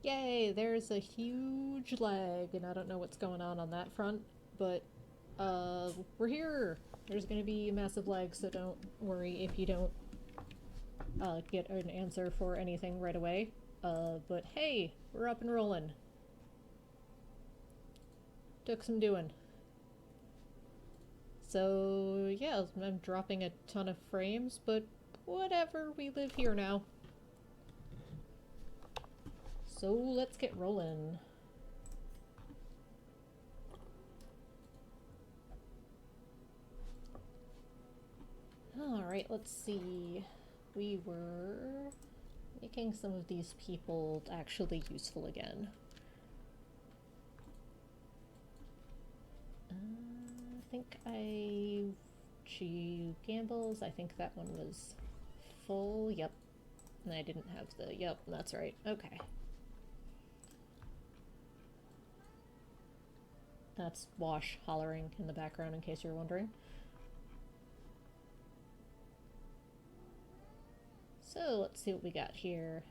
Yay, there's a huge lag, and I don't know what's going on that front, but we're here. There's gonna be a massive lag, so don't worry if you don't get an answer for anything right away. But hey, we're up and rolling. Took some doing. So yeah, I'm dropping a ton of frames, but whatever, we live here now. So let's get rolling. Alright, let's see. We were making some of these people actually useful again. I think she gambles. I think that one was full. Yep. And I didn't have the. Yep, that's right. Okay. That's Wash hollering in the background in case you're wondering. So let's see what we got here.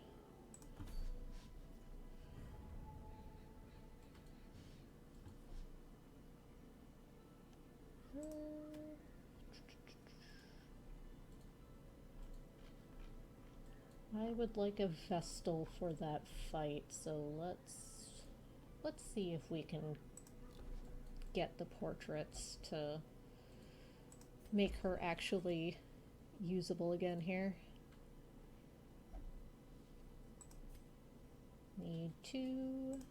I would like a Vestal for that fight, so let's see if we can get the portraits to make her actually usable again here. Need 2.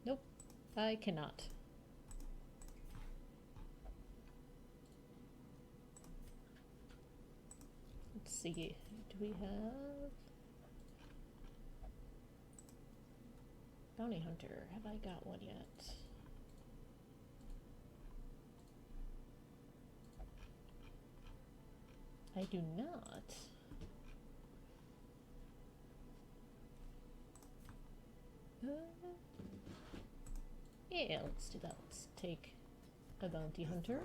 Nope, I cannot. Let's see, do we have Bounty Hunter? Have I got one yet? I do not. Yeah, let's do that. Let's take a Bounty Hunter.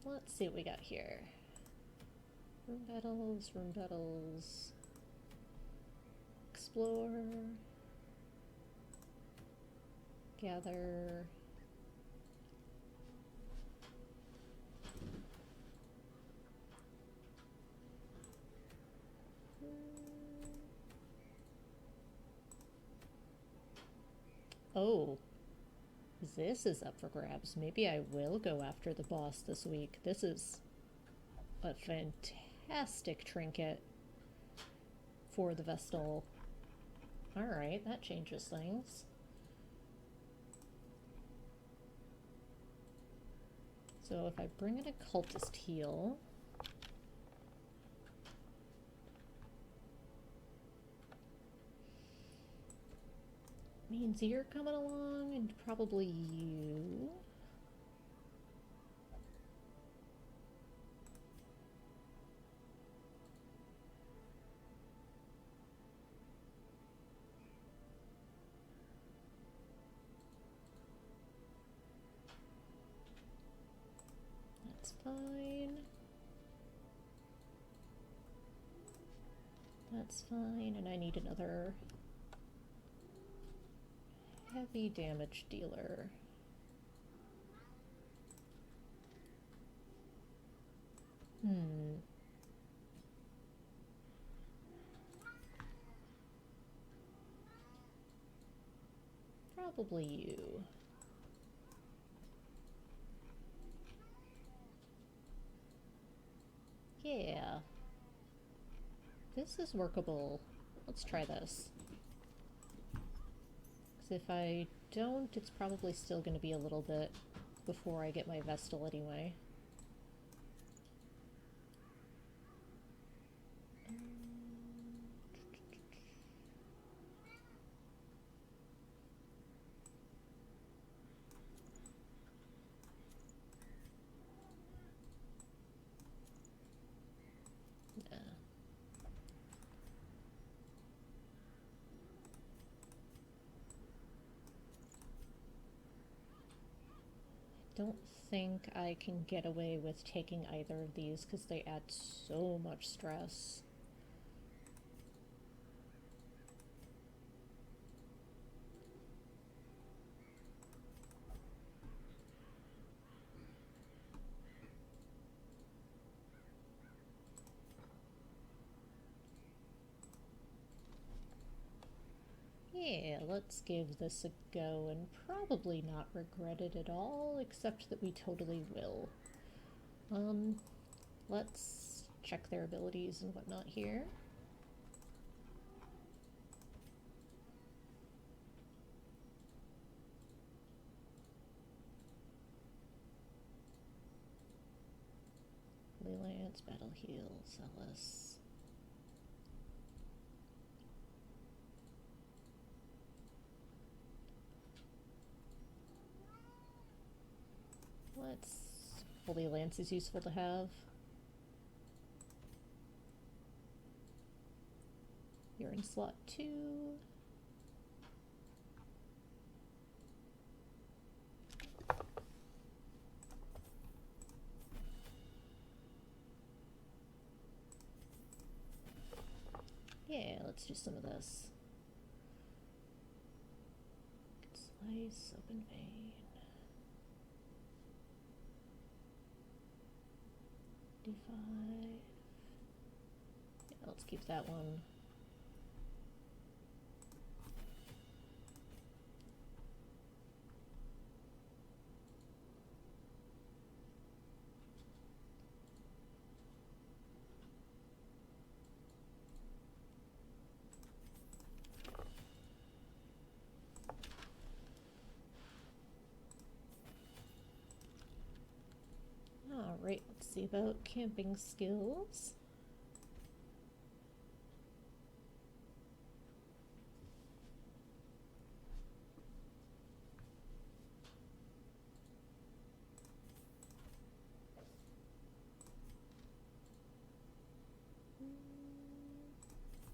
Let's see what we got here. Room battles. Explore. Gather. Oh, this is up for grabs. Maybe I will go after the boss this week. This is a fantastic trinket for the Vestal. Alright, that changes things. So if I bring in a cultist heal, means you're coming along, and probably you. That's fine. That's fine, and I need another heavy damage dealer. Probably you. Yeah. This is workable. Let's try this. Because if I don't, it's probably still going to be a little bit before I get my Vestal anyway. don't think I can get away with taking either of these because they add so much stress. Yeah, let's give this a go and probably not regret it at all, except that we totally will. Let's check their abilities and whatnot here. Lance, Battle Heal, Zealous. Holy Lance is useful to have. You're in slot 2. Yeah, let's do some of this. Slice, Open Vein. D5. Yeah, let's keep that one. Alright, let's see about camping skills.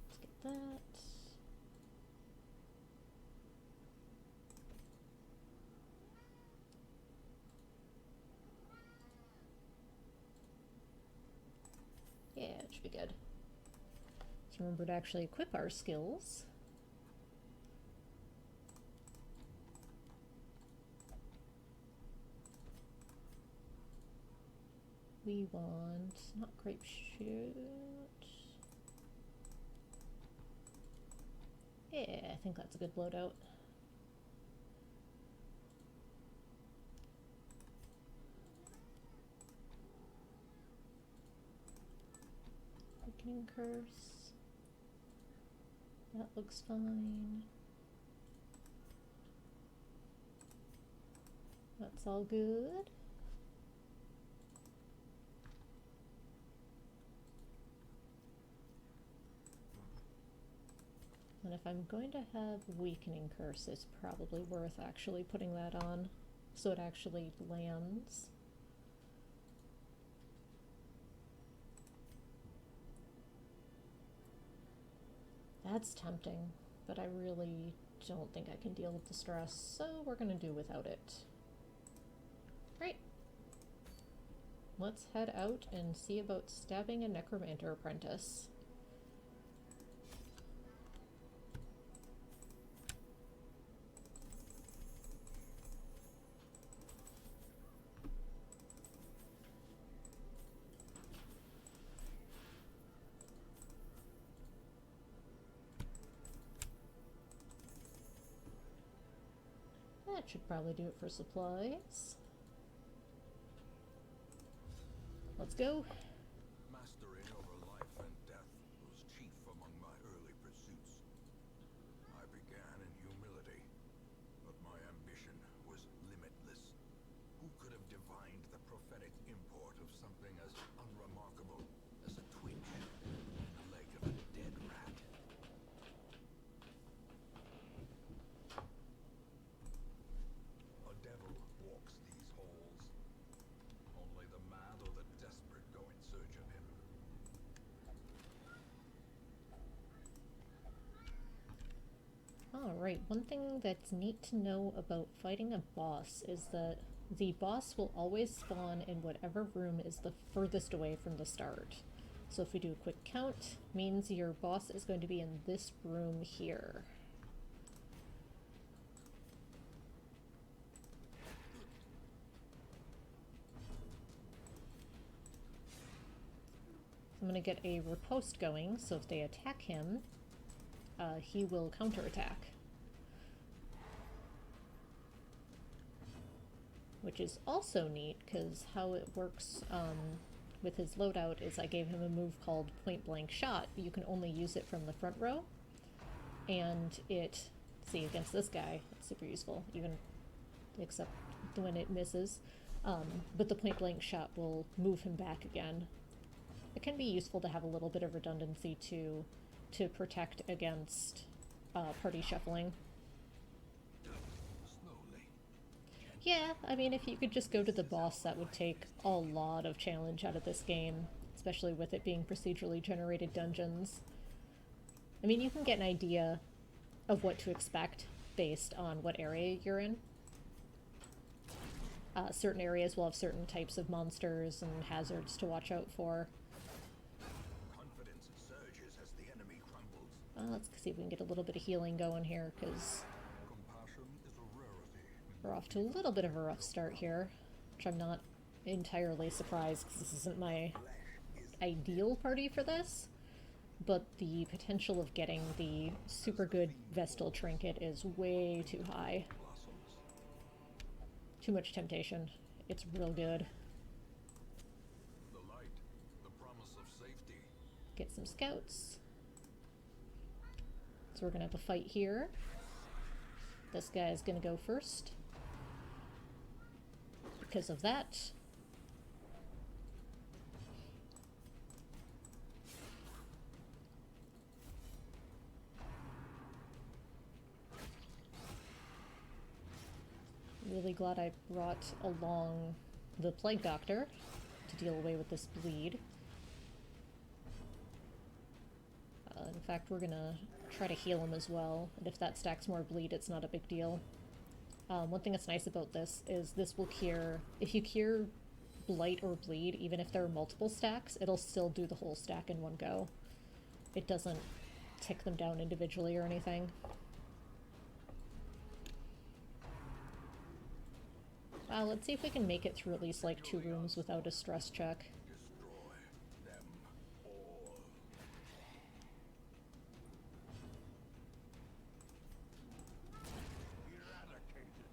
Let's get that. Yeah, it should be good. Let's remember to actually equip our skills. We want not grape shoot. Yeah, I think that's a good loadout. Weakening curse. That looks fine. That's all good. And if I'm going to have Weakening Curse, it's probably worth actually putting that on so it actually lands. That's tempting, but I really don't think I can deal with the stress, so we're gonna do without it. Right. Let's head out and see about stabbing a necromancer apprentice. That should probably do it for supplies. Let's go. Mastering over life and death was chief among my early pursuits. I began in humility, but my ambition was limitless. Who could have divined the prophetic import of something as unremarkable as a twitch in the leg of a dead rat? A devil walks these halls. Only the mad or the desperate go in search of him. Alright, one thing that's neat to know about fighting a boss is that The boss will always spawn in whatever room is the furthest away from the start. So if we do a quick count, means your boss is going to be in this room here. I'm going to get a riposte going, so if they attack him, he will counterattack. Which is also neat, because how it works with his loadout is I gave him a move called Point Blank Shot. You can only use it from the front row, and it, see, against this guy, it's super useful, even except when it misses. But the Point Blank Shot will move him back again. It can be useful to have a little bit of redundancy to protect against party shuffling. Yeah, I mean, if you could just go to the boss, that would take a lot of challenge out of this game, especially with it being procedurally generated dungeons. I mean, you can get an idea of what to expect based on what area you're in. Certain areas will have certain types of monsters and hazards to watch out for. Confidence surges as the enemy crumbles. Let's see if we can get a little bit of healing going here, because Compassion is a rarity. we're off to a little bit of a rough start here, which I'm not entirely surprised, because this isn't my ideal party for this. But the potential of getting the super good Vestal Trinket is way too high. Too much temptation. It's real good. The light, the promise of safety. Get some scouts. So we're gonna have a fight here. This guy's gonna go first. Because of that. Really glad I brought along the Plague Doctor to deal away with this bleed. In fact, we're gonna try to heal him as well, and if that stacks more bleed, it's not a big deal. One thing that's nice about this is this will cure, if you cure blight or bleed, even if there are multiple stacks, it'll still do the whole stack in one go. It doesn't tick them down individually or anything. Let's see if we can make it through at least like 2 rooms without a stress check. Destroy them all. Eradicated.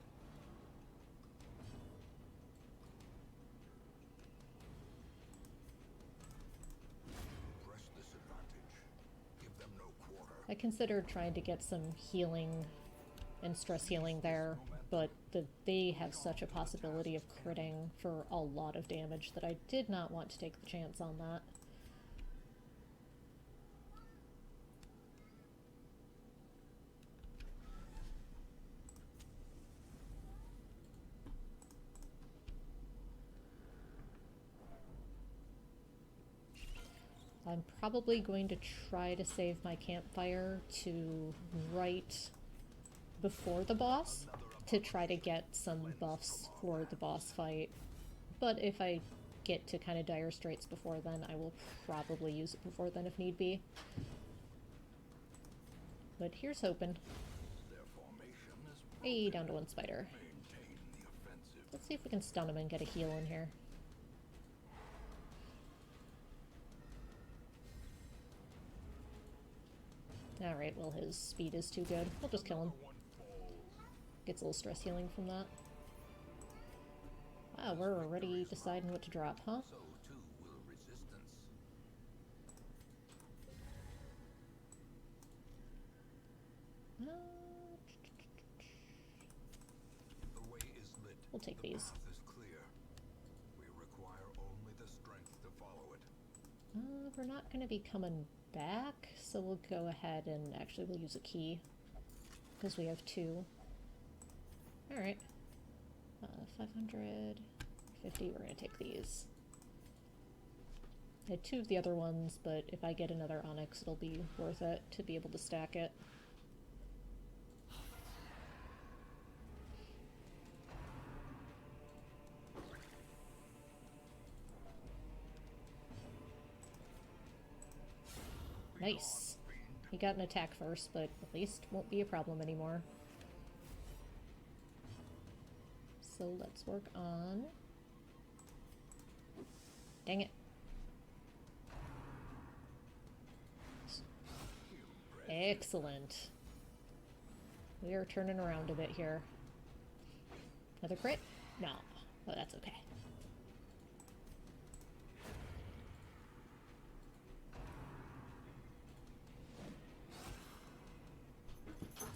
Press this advantage. Give them no quarter. I considered trying to get some healing and stress healing there, but they have such a possibility of critting for a lot of damage that I did not want to take the chance on that. I'm probably going to try to save my campfire to right before the boss, to try to get some buffs for the boss fight. But if I get to kind of dire straits before then, I will probably use it before then if need be. But here's hoping. Their formation is Hey, down to 1 spider. maintain the offensive. Let's see if we can stun him and get a heal in here. Alright, well his speed is too good. We'll just kill him. One falls. Gets a little stress healing from that. Wow, we're already deciding what to drop, huh? So too will resistance. Uh, The way is lit. We'll take The these. path is clear. We require only the strength to follow it. We're not going to be coming back, so we'll go ahead and actually we'll use a key. Because we have 2. Alright. 550, we're going to take these. I had 2 of the other ones, but if I get another onyx, it'll be worth it to be able to stack it. Nice. He got an attack first, but at least won't be a problem anymore. So let's work on... Dang it. Excellent. We are turning around a bit here. Another crit? No. Oh, that's okay.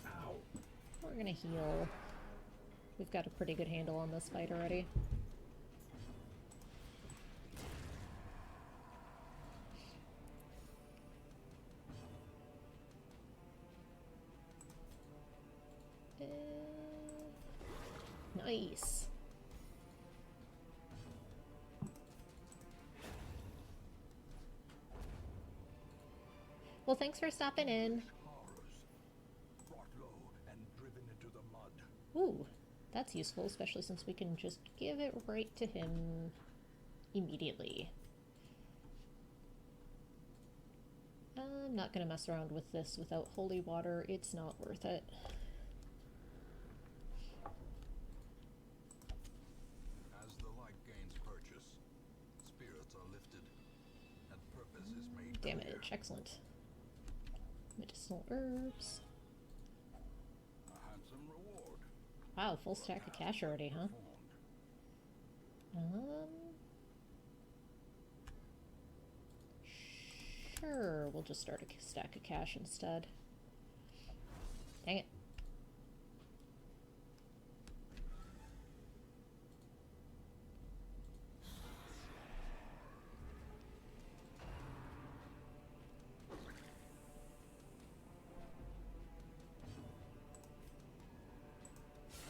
Ow. We're gonna heal. We've got a pretty good handle on this fight already. Nice. Well, thanks for stopping in. Brought low and driven into the mud. Ooh, that's useful, especially since we can just give it right to him immediately. I'm not gonna mess around with this without holy water. It's not worth it. As the light gains purchase, spirits are lifted, and purpose is made clear. Damage, excellent. Medicinal herbs. A handsome reward. Wow, full stack of cash already, huh? Sure, we'll just start a stack of cash instead. Dang it.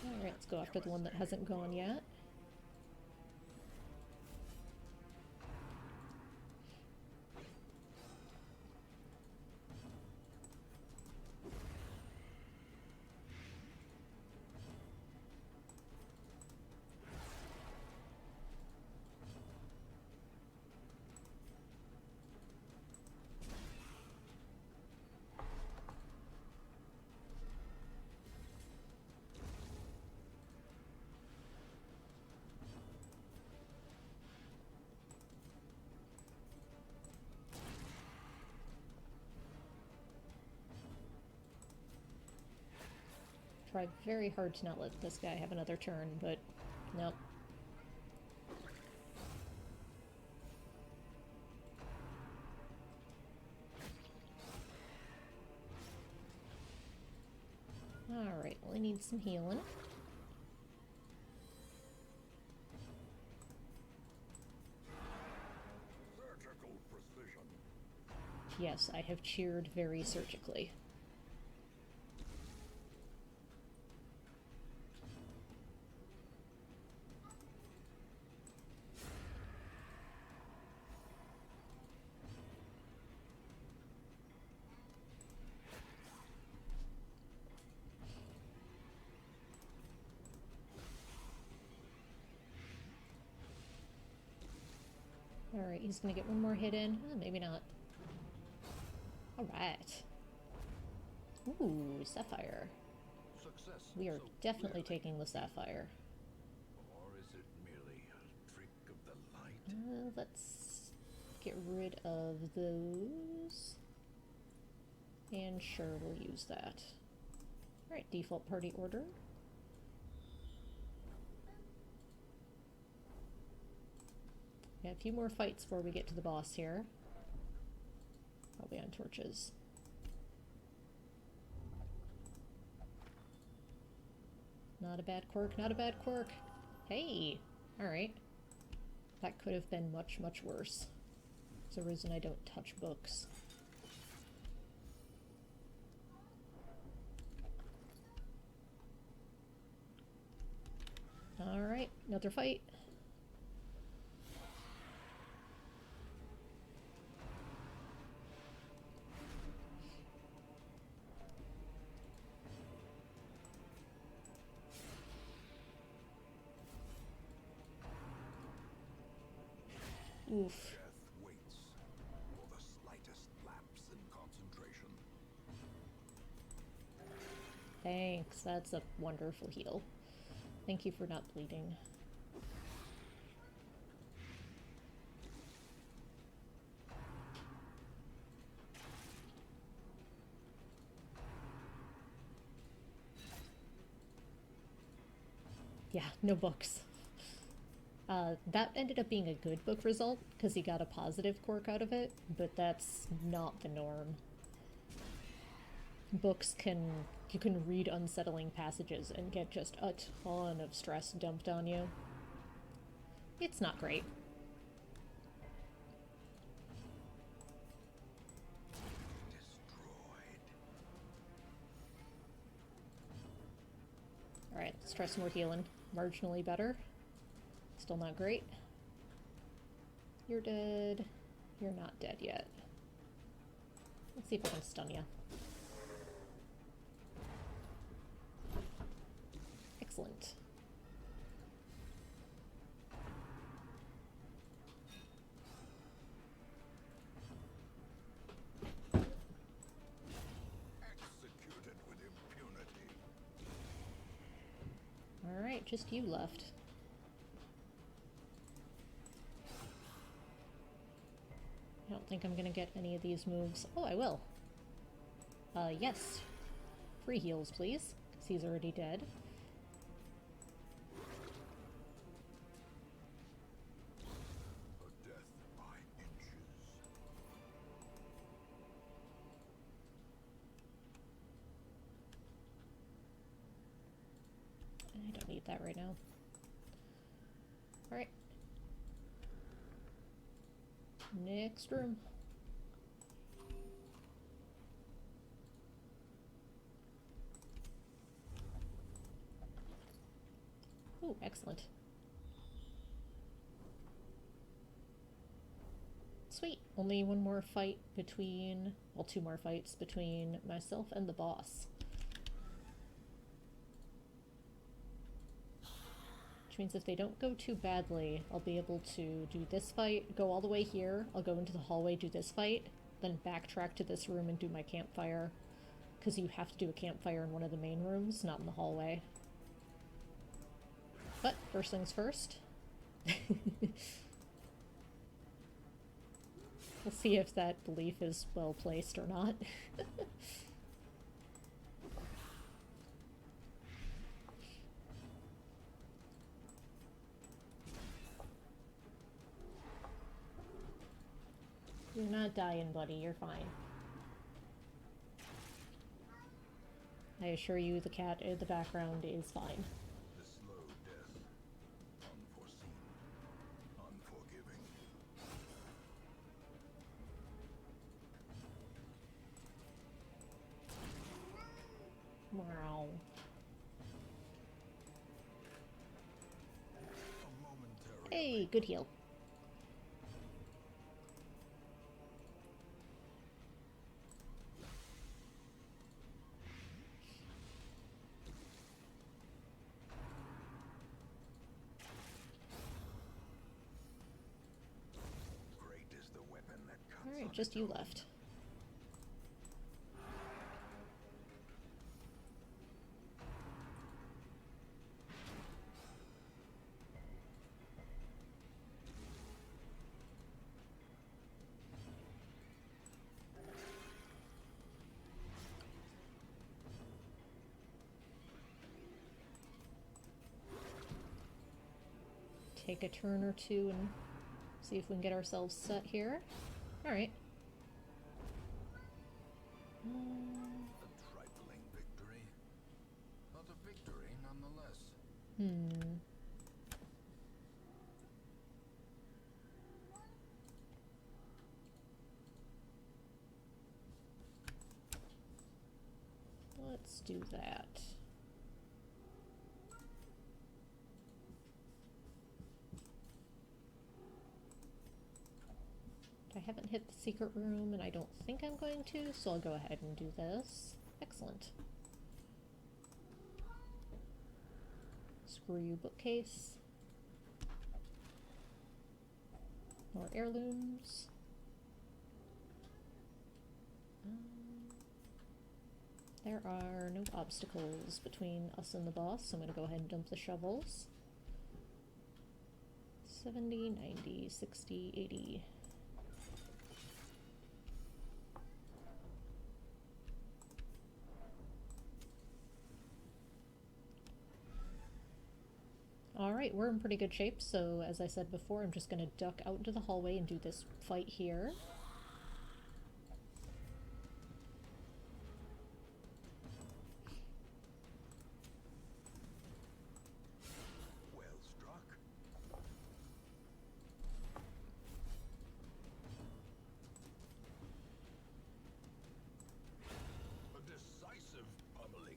Alright, let's go after the one that hasn't gone yet. Try very hard to not let this guy have another turn, but nope. Alright, well I need some healing. Surgical precision. Yes, I have cheered very surgically. Alright, he's gonna get one more hit in. Maybe not. Alright. Ooh, Sapphire. Success. We are so definitely clearly. taking the Sapphire. Or is it merely a trick of the light? Let's get rid of those. And sure, we'll use that. Alright, default party order. Got a few more fights before we get to the boss here. Probably on torches. Not a bad quirk, not a bad quirk. Hey! Alright. That could have been much, much worse. There's a reason I don't touch books. Alright, another fight. Oof. Death waits for the slightest lapse in Thanks, that's a wonderful heal. Thank you for not bleeding. Yeah, no books. That ended up being a good book result, because he got a positive quirk out of it, but that's not the norm. You can read unsettling passages and get just a ton of stress dumped on you. It's not great. Alright, let's try some more healing. Marginally better. Still not great. You're dead. You're not dead yet. Let's see if I can stun you. Excellent. Executed with impunity. Alright, just you left. I don't think I'm gonna get any of these moves. Oh, I will. Yes. Free heals, please, because he's already dead. A death by inches. I don't need that right now. Alright. Next room. Ooh, excellent. Sweet. Only one more fight between... well, two more fights between myself and the boss. Which means if they don't go too badly, I'll be able to do this fight, go all the way here, I'll go into the hallway, do this fight, then backtrack to this room and do my campfire. Because you have to do a campfire in one of the main rooms, not in the hallway. But first things first. We'll see if that belief is well placed or not. You're not dying, buddy. You're fine. I assure you the cat in the background is fine. The slow death. Unforeseen. Unforgiving. Wow. A momentary. Hey, good heal. Great is the weapon that cuts. Alright, just you left. Take a turn or two and see if we can get ourselves set here. Alright. A trifling victory, but a victory nonetheless. Let's do that. I haven't hit the secret room, and I don't think I'm going to, so I'll go ahead and do this. Excellent. Screw you, bookcase. More heirlooms. There are no obstacles between us and the boss, so I'm going to go ahead and dump the shovels. 70, 90, 60, 80. Alright, we're in pretty good shape, so as I said before, I'm just going to duck out into the hallway and do this fight here. Well struck. A decisive pummeling.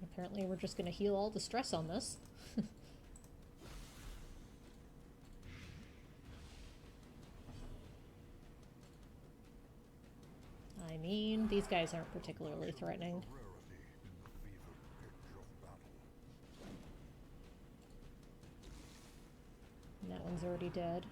Apparently we're just going to heal all the stress on this. I mean, these guys aren't particularly threatening. Rarity in the fevered pitch of battle. And that one's already dead.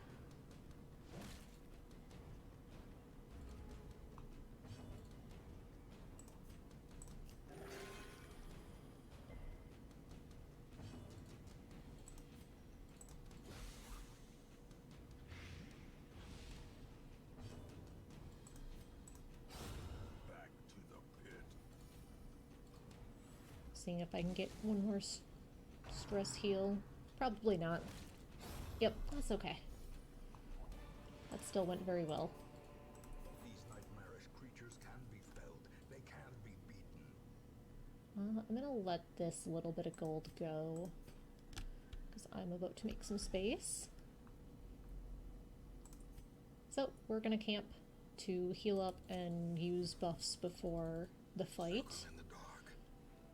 Back to the pit. Seeing if I can get one more stress heal. Probably not. Yep, that's okay. That still went very well. These nightmarish creatures can be felled. They can be beaten. I'm gonna let this little bit of gold go, because I'm about to make some space. So, we're gonna camp to heal up and use buffs before the fight. Circle in the dark.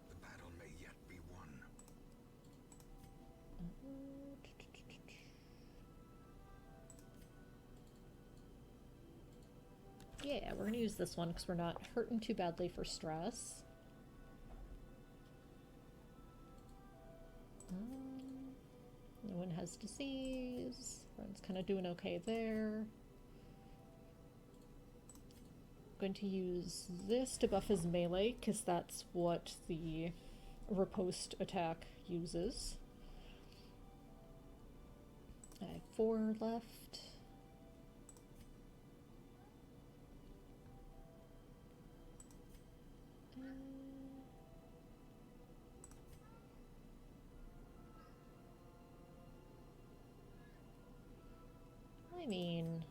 The battle may yet be won. Yeah, we're gonna use this one because we're not hurting too badly for stress. No one has disease. Everyone's kind of doing okay there. Going to use this to buff his melee because that's what the riposte attack uses. I have 4 left. I mean,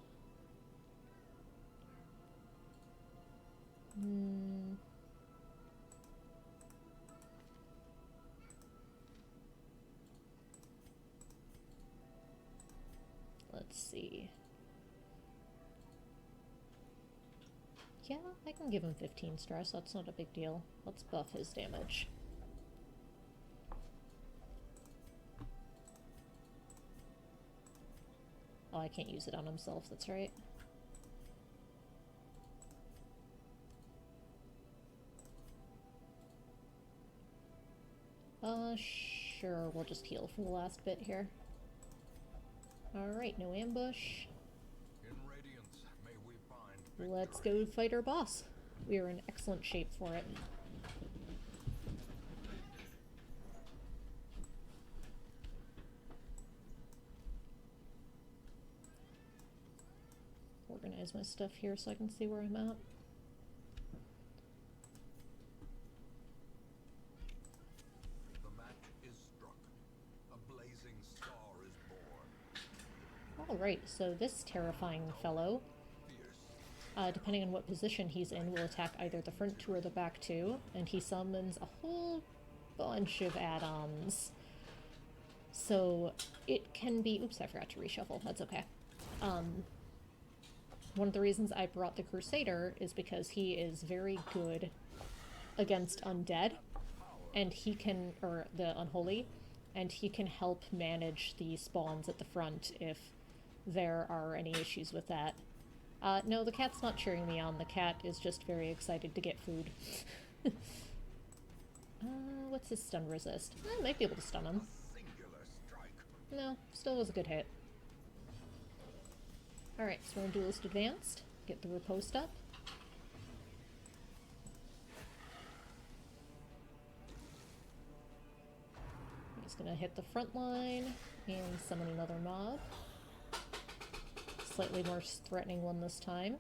let's see. Yeah, I can give him 15 stress. That's not a big deal. Let's buff his damage. Oh, I can't use it on himself, that's right. Sure, we'll just heal for the last bit here. Alright, no ambush. In radiance, may we find victory. Let's go fight our boss. We are in excellent shape for it. Organize my stuff here so I can see where I'm at. The match is struck. A blazing star is born. Alright, so this terrifying fellow, Fierce. depending on what position he's in, will attack either the front 2 or the back 2, and he summons a whole bunch of add-ons. So it can be... Oops, I forgot to reshuffle. That's okay. One of the reasons I brought the Crusader is because he is very good against undead, and he can... or the unholy, and he can help manage the spawns at the front if there are any issues with that. No, the cat's not cheering me on. The cat is just very excited to get food. What's his stun resist? I might be able to stun him. Singular strike. No, still was a good hit. Alright, so we're in Duelist Advanced. Get the riposte up. Just gonna hit the front line and summon another mob. Slightly more threatening one this time.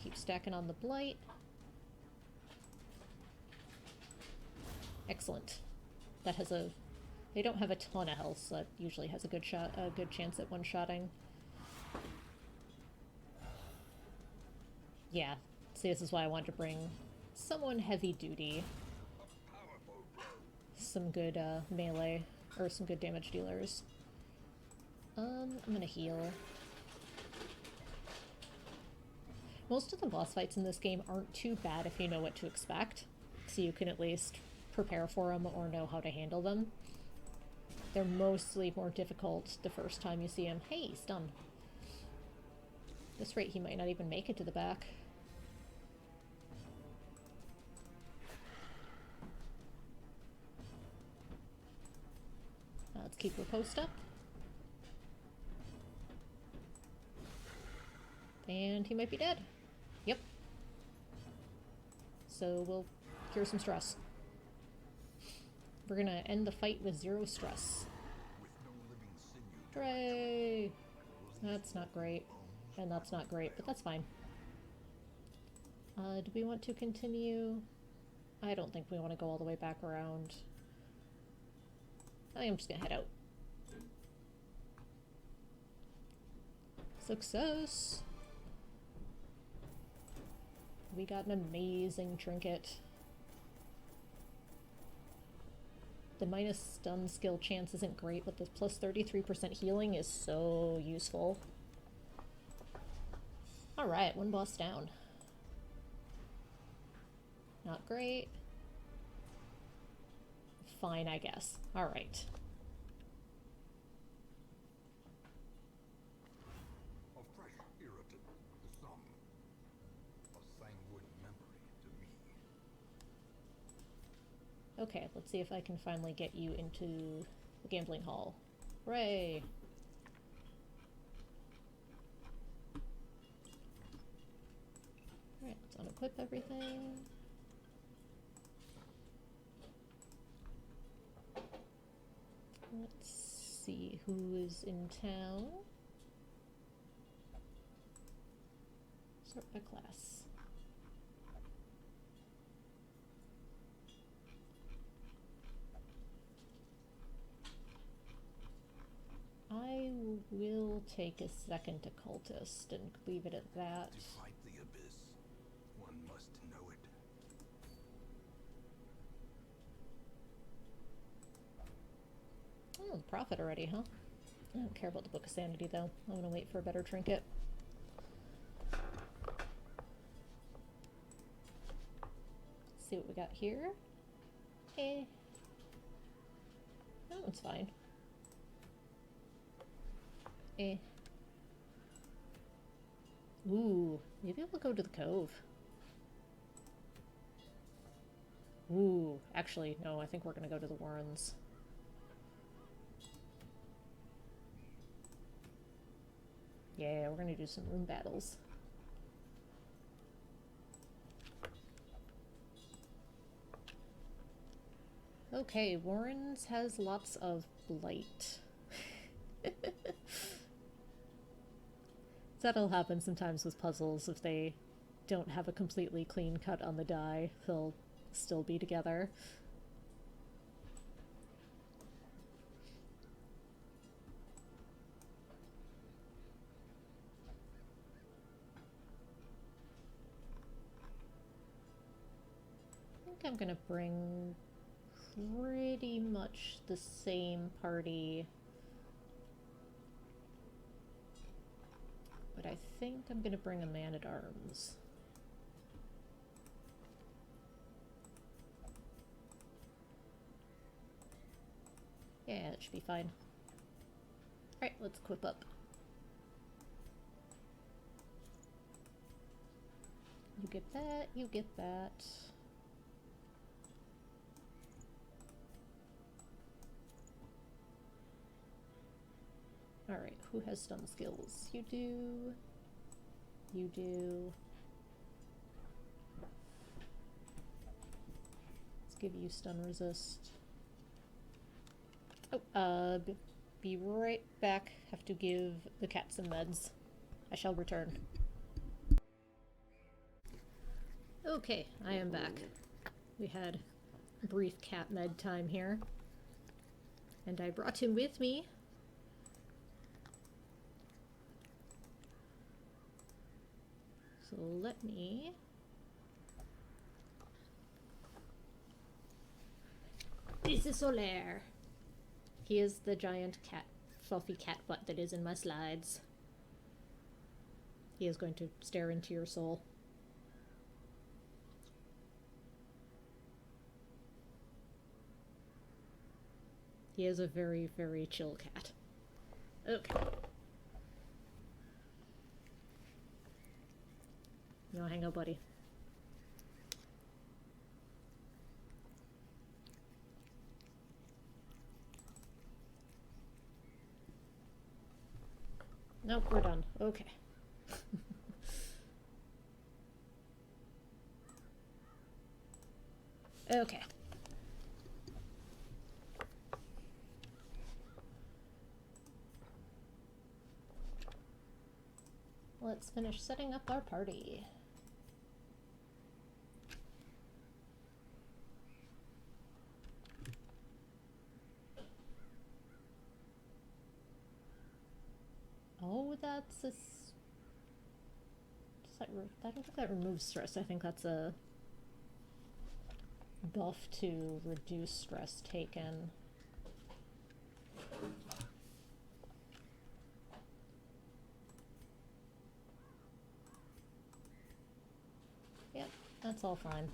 Keep stacking on the blight. Excellent. That has a... They don't have a ton of health, so that usually has a good chance at one-shotting. Yeah. See, this is why I wanted to bring someone heavy-duty. Some good melee, or some good damage dealers. I'm gonna heal. Most of the boss fights in this game aren't too bad if you know what to expect, so you can at least prepare for them or know how to handle them. They're mostly more difficult the first time you see him. Hey, stun. At this rate, he might not even make it to the back. Let's keep your post up. And he might be dead. Yep. So we'll cure some stress. We're gonna end the fight with 0 stress. Hooray! That's not great. And that's not great, but that's fine. Do we want to continue? I don't think we want to go all the way back around. I think I'm just gonna head out. Success! We got an amazing trinket. The minus stun skill chance isn't great, but the plus 33% healing is so useful. Alright, 1 boss down. Not great. Fine, I guess. Alright. A fresh irritant to some. A sanguine memory to me. Okay, let's see if I can finally get you into the gambling hall. Hooray! Alright, let's unequip everything. Let's see who is in town. Sort by class. I will take a second occultist and leave it at that. To fight the abyss, one must know it. Oh, the prophet already, huh? I don't care about the Book of Sanity, though. I'm gonna wait for a better trinket. See what we got here. Eh. That one's fine. Eh. Ooh, maybe we'll go to the cove. Ooh, actually, no, I think we're gonna go to the Warrens. Yeah, we're gonna do some room battles. Okay, Warrens has lots of blight. That'll happen sometimes with puzzles. If they don't have a completely clean cut on the die, they'll still be together. I think I'm gonna bring pretty much the same party. But I think I'm gonna bring a man-at-arms. Yeah, that should be fine. Alright, let's equip up. You get that, you get that. Alright, who has stun skills? You do. You do. give you stun resist. Oh, be right back. Have to give the cat some meds. I shall return. Okay, I am back. We had brief cat med time here. And I brought him with me. So let me... This is Solaire. He is the giant cat, fluffy cat butt that is in my slides. He is going to stare into your soul. He is a very, very chill cat. Okay. You wanna hang out, buddy? Nope, we're done. Okay. Okay. Let's finish setting up our party. Oh, that's a... I don't think that removes stress. I think that's a buff to reduce stress taken. Yep, that's all fine.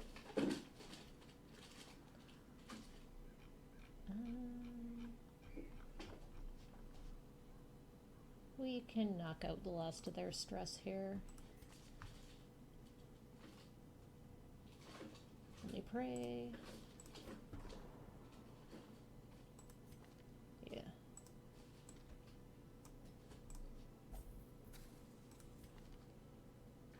We can knock out the last of their stress here. They pray. Yeah.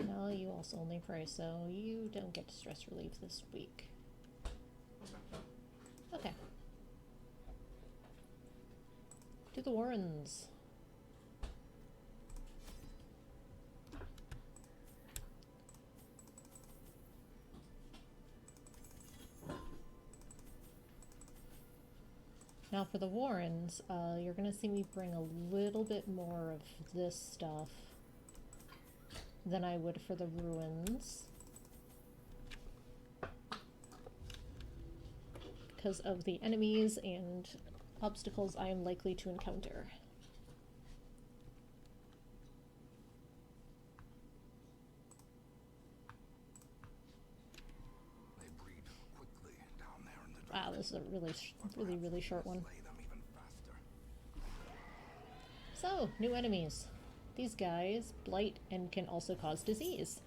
No, you also only pray, so you don't get stress relief this week. Okay. To the Warrens. Now for the Warrens, you're gonna see me bring a little bit more of this stuff than I would for the Ruins. Because of the enemies and obstacles I am likely to encounter. They breed quickly down there in the Wow, this is a really short one. So, new enemies. These guys blight and can also cause disease.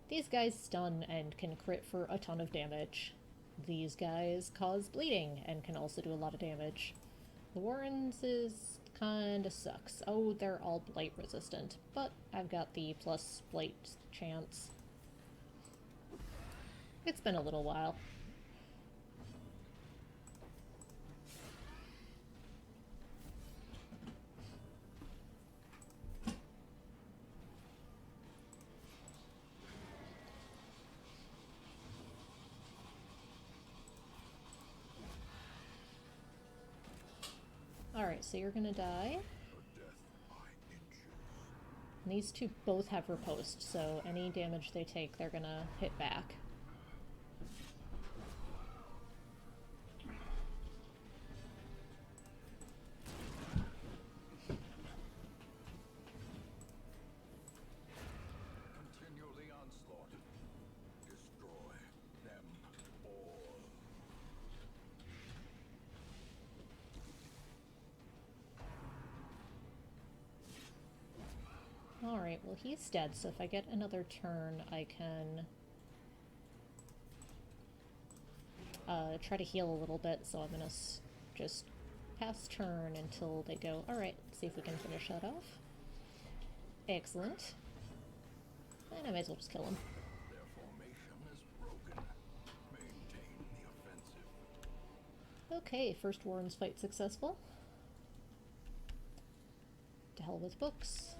These guys stun and can crit for a ton of damage. These guys cause bleeding and can also do a lot of damage. The Warrens is kinda sucks. Oh, they're all blight resistant, but I've got the plus blight chance. It's been a little while. Alright, so you're gonna die. And these two both have riposte, so any damage they take, they're gonna hit back. Continue the onslaught. Destroy them all. Alright, well he's dead, so if I get another turn, I can try to heal a little bit, so I'm gonna just pass turn until they go. Alright, let's see if we can finish that off. Excellent. And I might as well just kill him. Their formation is broken. Maintain the offensive. Okay, first Warren's fight successful. To hell with books.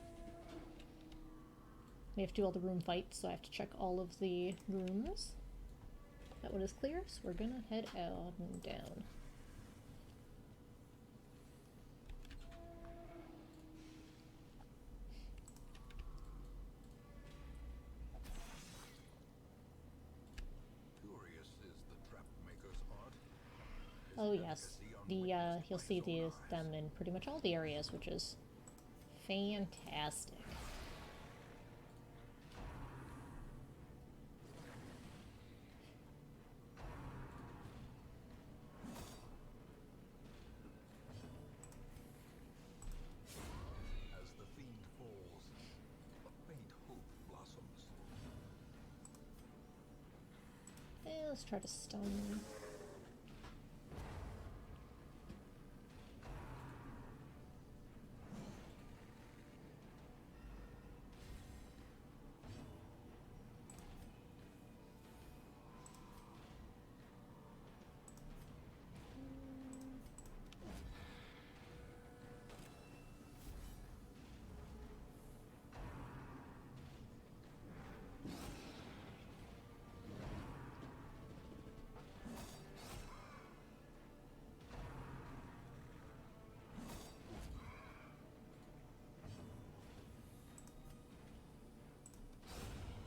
We have to do all the room fights, so I have to check all of the rooms. That one is clear, so we're gonna head out and down. Curious is the trap maker's art. His Oh yes, delicacy the unwitnessed you'll by see his own them eyes. in pretty much all the areas, which is fantastic. As the fiend falls, a faint hope blossoms. Let's try to stun.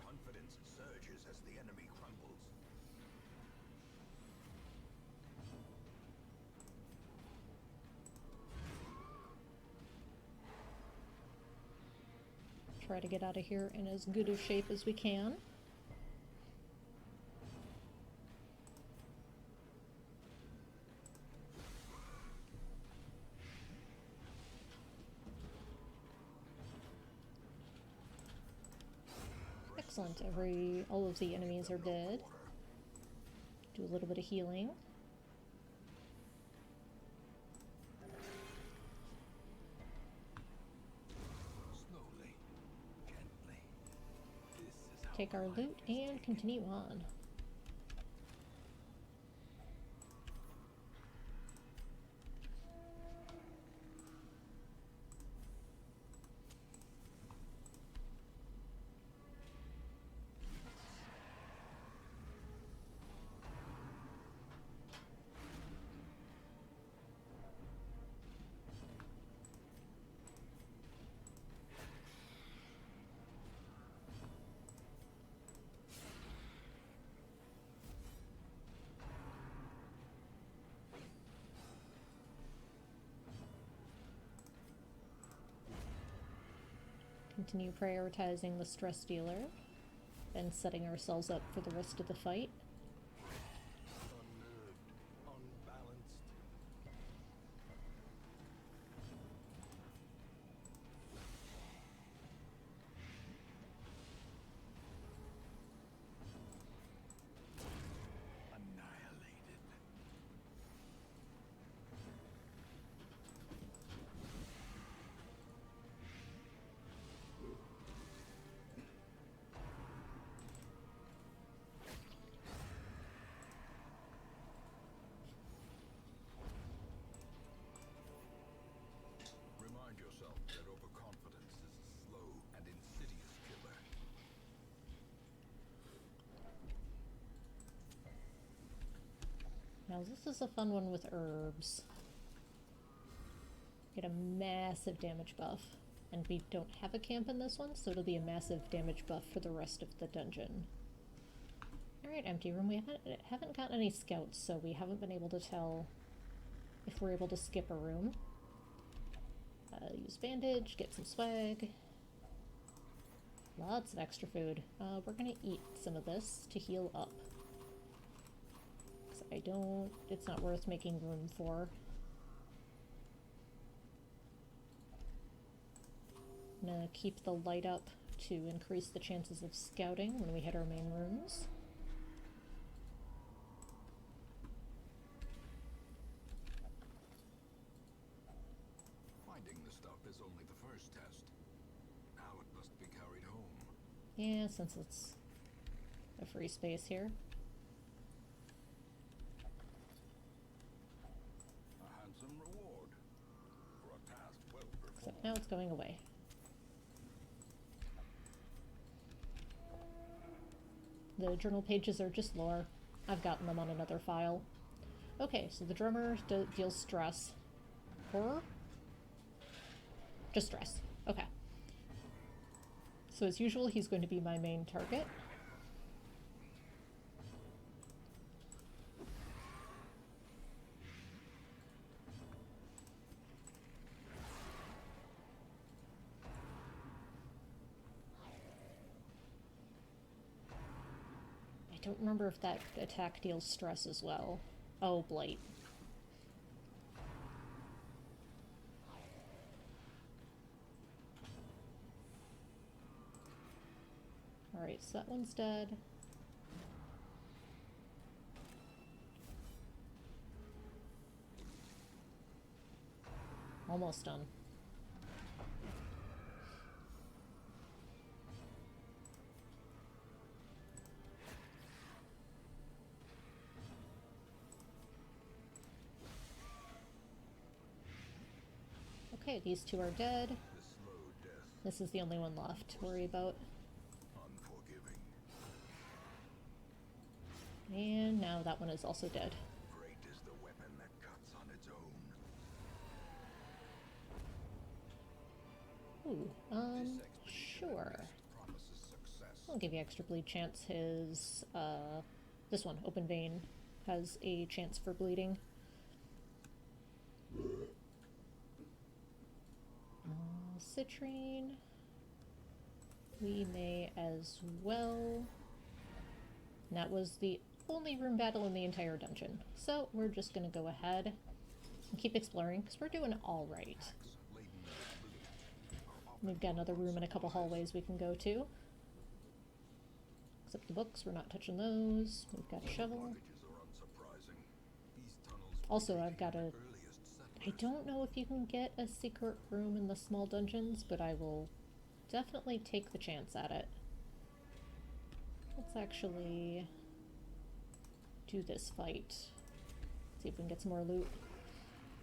Confidence surges as the enemy crumbles. Try to get out of here in as good a shape as we can. Excellent. All of the enemies are dead. Do a little bit of healing. Slowly, gently. This is how Take our life loot is and taken. continue on. Continue prioritizing the stress dealer, and setting ourselves up for the rest of the fight. Unnerved, unbalanced. Annihilated. Remind yourself that overconfidence is a slow and insidious killer. Now this is a fun one with herbs. Get a massive damage buff. And we don't have a camp in this one, so it'll be a massive damage buff for the rest of the dungeon. Alright, empty room. We haven't gotten any scouts, so we haven't been able to tell if we're able to skip a room. Use bandage, get some swag. Lots of extra food. We're gonna eat some of this to heal up. 'Cause it's not worth making room for. I'm gonna keep the light up to increase the chances of scouting when we hit our main rooms. Finding the stuff is only the first test. Now it must be carried home. Yeah, since it's a free space here. Except now it's going away. The journal pages are just lore. I've gotten them on another file. Okay, so the drummer deals stress. Horror? Just stress. Okay. So as usual, he's going to be my main target. I don't remember if that attack deals stress as well. Oh, blight. Alright, so that one's dead. Almost done. Okay, these two are dead. The slow death, This is the only one left to worry about. unforgiving. And now that one is also dead. Great is the weapon that cuts on its own. Ooh, This expedition sure. at least promises success. I'll give you extra bleed chance. His, this one, Open Vein, has a chance for bleeding. Citrine. We may as well. And that was the only room battle in the entire dungeon. So we're just gonna go ahead and keep exploring, because we're doing alright. Packs laden with loot are often We've got another room and a couple hallways we can go to. Except the books, we're not touching those. We've got a shovel. Oddities are unsurprising. These tunnels Also, were I've got the a... earliest I settlers. don't know if you can get a secret room in the small dungeons, but I will definitely take the chance at it. Let's actually do this fight. See if we can get some more loot.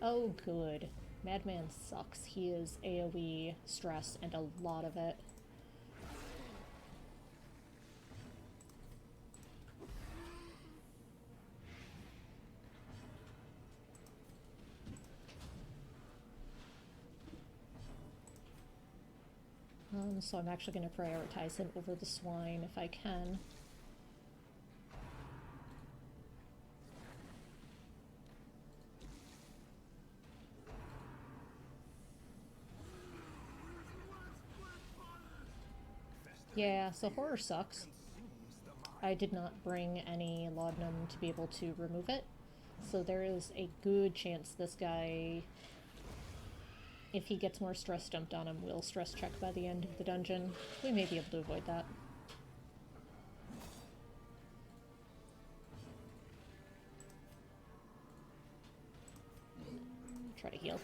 Oh, good. Madman sucks. He is AoE stress and a lot of it. So I'm actually going to prioritize him over the swine if I can. Yeah, so horror sucks. I did not bring any laudanum to be able to remove it, so there is a good chance this guy, if he gets more stress dumped on him, will stress check by the end of the dungeon. We may be able to avoid that. Try to heal.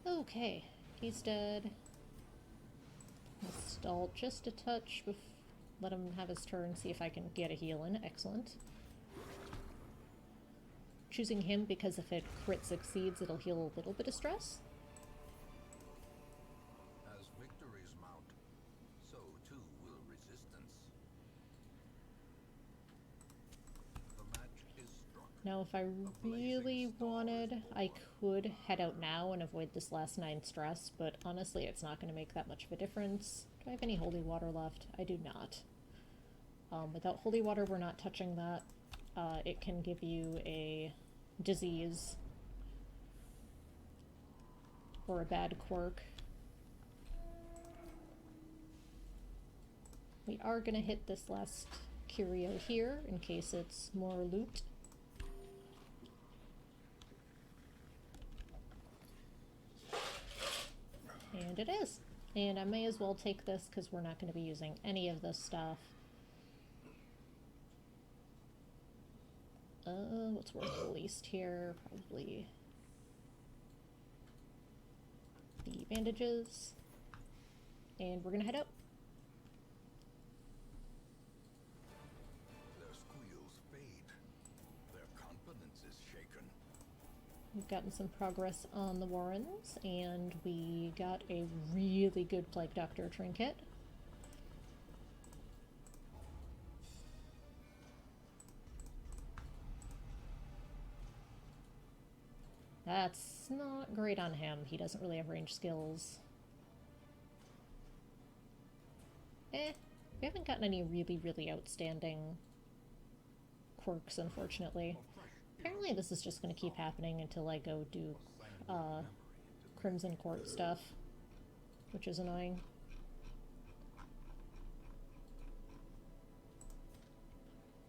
Okay, he's dead. Let's stall just a touch, let him have his turn, see if I can get a heal in. Excellent. Choosing him because if it crit succeeds, it'll heal a little bit of stress. As victories mount, so too will resistance. The match is struck. Now, if I really wanted, I could head out now and avoid this last 9 stress, but honestly, it's not going to make that much of a difference. Do I have any holy water left? I do not. Without holy water, we're not touching that. It can give you a disease or a bad quirk. We are going to hit this last curio here in case it's more loot. And it is. And I may as well take this because we're not going to be using any of this stuff. What's worth the least here? Probably the bandages. And we're gonna head out. Their squeals fade. Their confidence is shaken. We've gotten some progress on the Warrens, and we got a really good Plague Doctor trinket. That's not great on him. He doesn't really have range skills. We haven't gotten any really outstanding quirks, unfortunately. Apparently this is just going to keep happening until I go do Crimson Court stuff, which is annoying.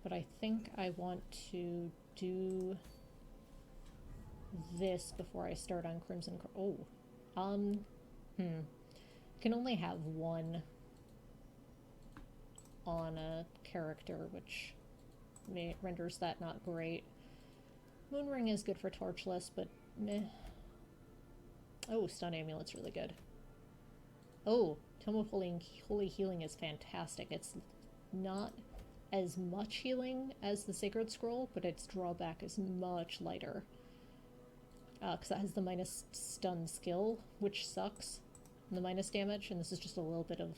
But I think I want to do this before I start on Crimson Court. Can only have one on a character, which renders that not great. Moonring is good for torchless, but meh. Oh, Stun Amulet's really good. Oh, Tome of Holy Healing is fantastic. It's not as much healing as the Sacred Scroll, but its drawback is much lighter. Because that has the minus stun skill, which sucks. And the minus damage, and this is just a little bit of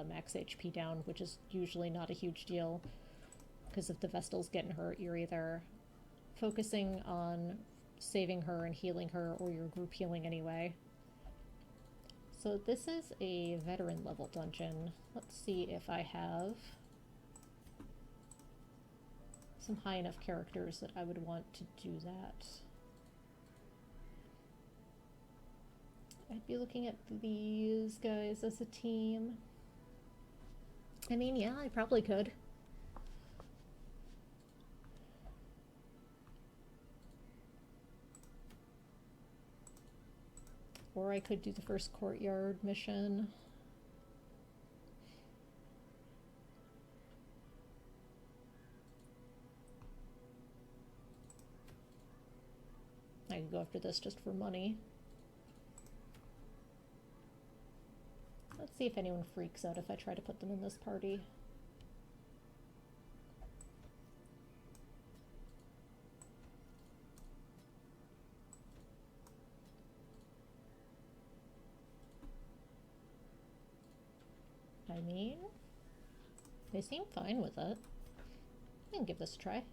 max HP down, which is usually not a huge deal. Because if the Vestal's getting hurt, you're either focusing on saving her and healing her, or your group healing anyway. So this is a veteran level dungeon. Let's see if I have some high enough characters that I would want to do that. I'd be looking at these guys as a team. I mean, yeah, I probably could. Or I could do the first courtyard mission. I could go after this just for money. Let's see if anyone freaks out if I try to put them in this party. I mean, they seem fine with it. I can give this a try.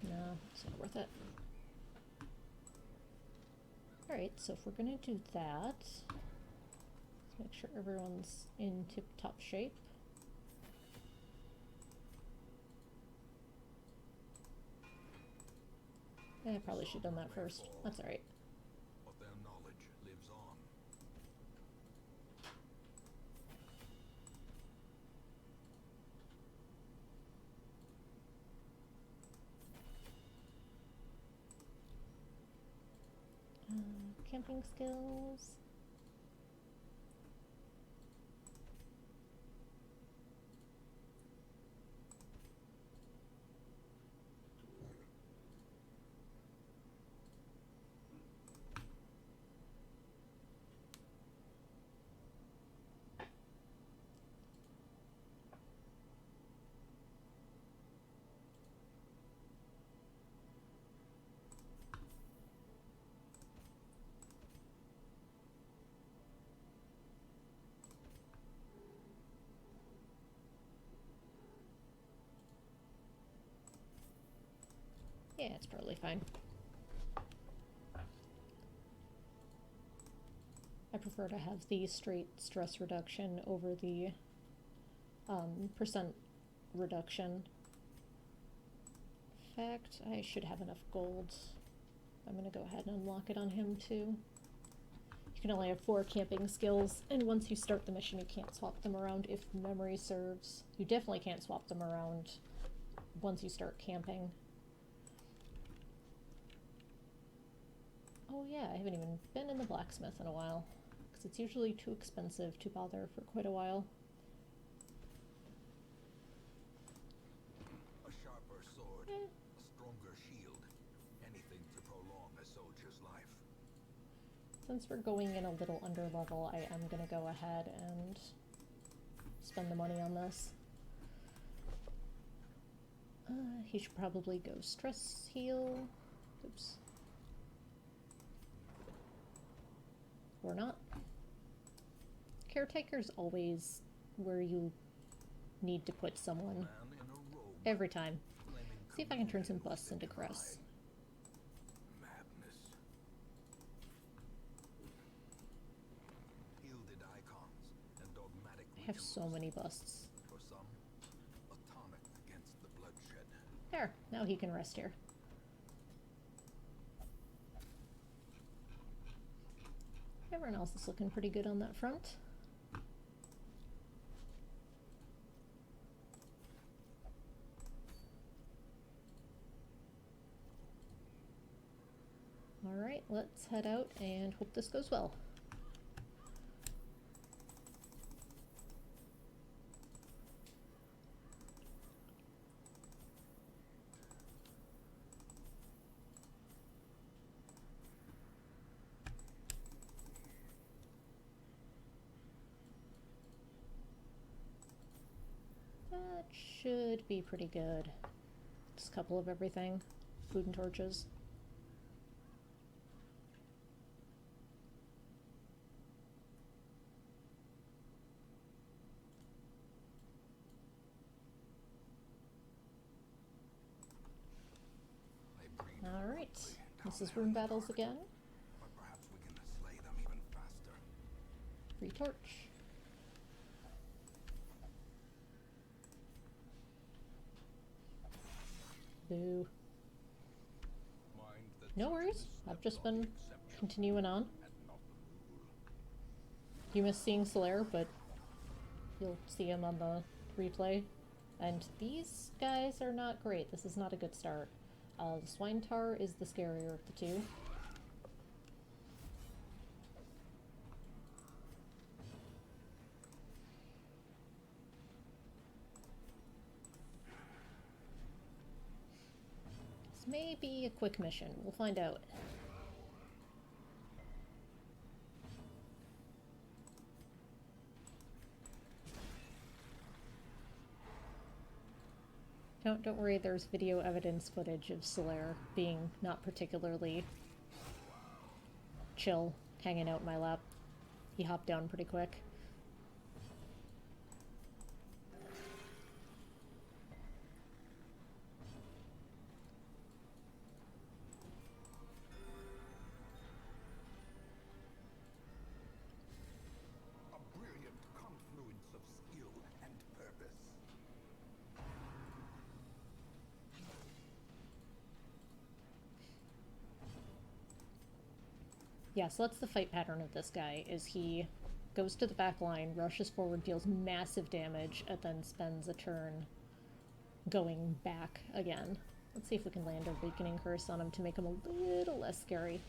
No, it's not worth it. Alright, so if we're gonna do that, let's make sure everyone's in tip-top shape. I probably should have done that first. That's alright. But their knowledge lives on. Camping skills. Yeah, it's probably fine. I prefer to have the straight stress reduction over the percent reduction. In fact, I should have enough gold. I'm gonna go ahead and unlock it on him too. You can only have 4 camping skills, and once you start the mission you can't swap them around if memory serves. You definitely can't swap them around once you start camping. Oh yeah, I haven't even been in the blacksmith in a while, because it's usually too expensive to bother for quite a while. A sharper sword, a stronger shield, anything to prolong a soldier's life. Since we're going in a little under level, I am gonna go ahead and spend the money on this. He should probably go stress heal. Oops. Or not. Caretaker's always where you need to put someone. Every time. See if I can turn some busts into crests. Madness. Gilded icons and dogmatic I have so many busts. For some, a tonic against the bloodshed. There, now he can rest here. Everyone else is looking pretty good on that front. Alright, let's head out and hope this goes well. That should be pretty good. Just a couple of everything. Food and torches. Alright, this is room battles again. But perhaps we can slay them even faster. Free torch. Boo. No worries, I've just been continuing on. You miss seeing Solaire, but you'll see him on the replay. And these guys are not great. This is not a good start. The Swine Tar is the scarier of the two. This may be a quick mission. We'll find out. Don't worry, there's video evidence footage of Solaire being not particularly chill, hanging out in my lap. He hopped down pretty quick. A brilliant confluence of skill and purpose. Yeah, so that's the fight pattern of this guy, is he goes to the back line, rushes forward, deals massive damage, and then spends a turn going back again. Let's see if we can land a Weakening Curse on him to make him a little less scary.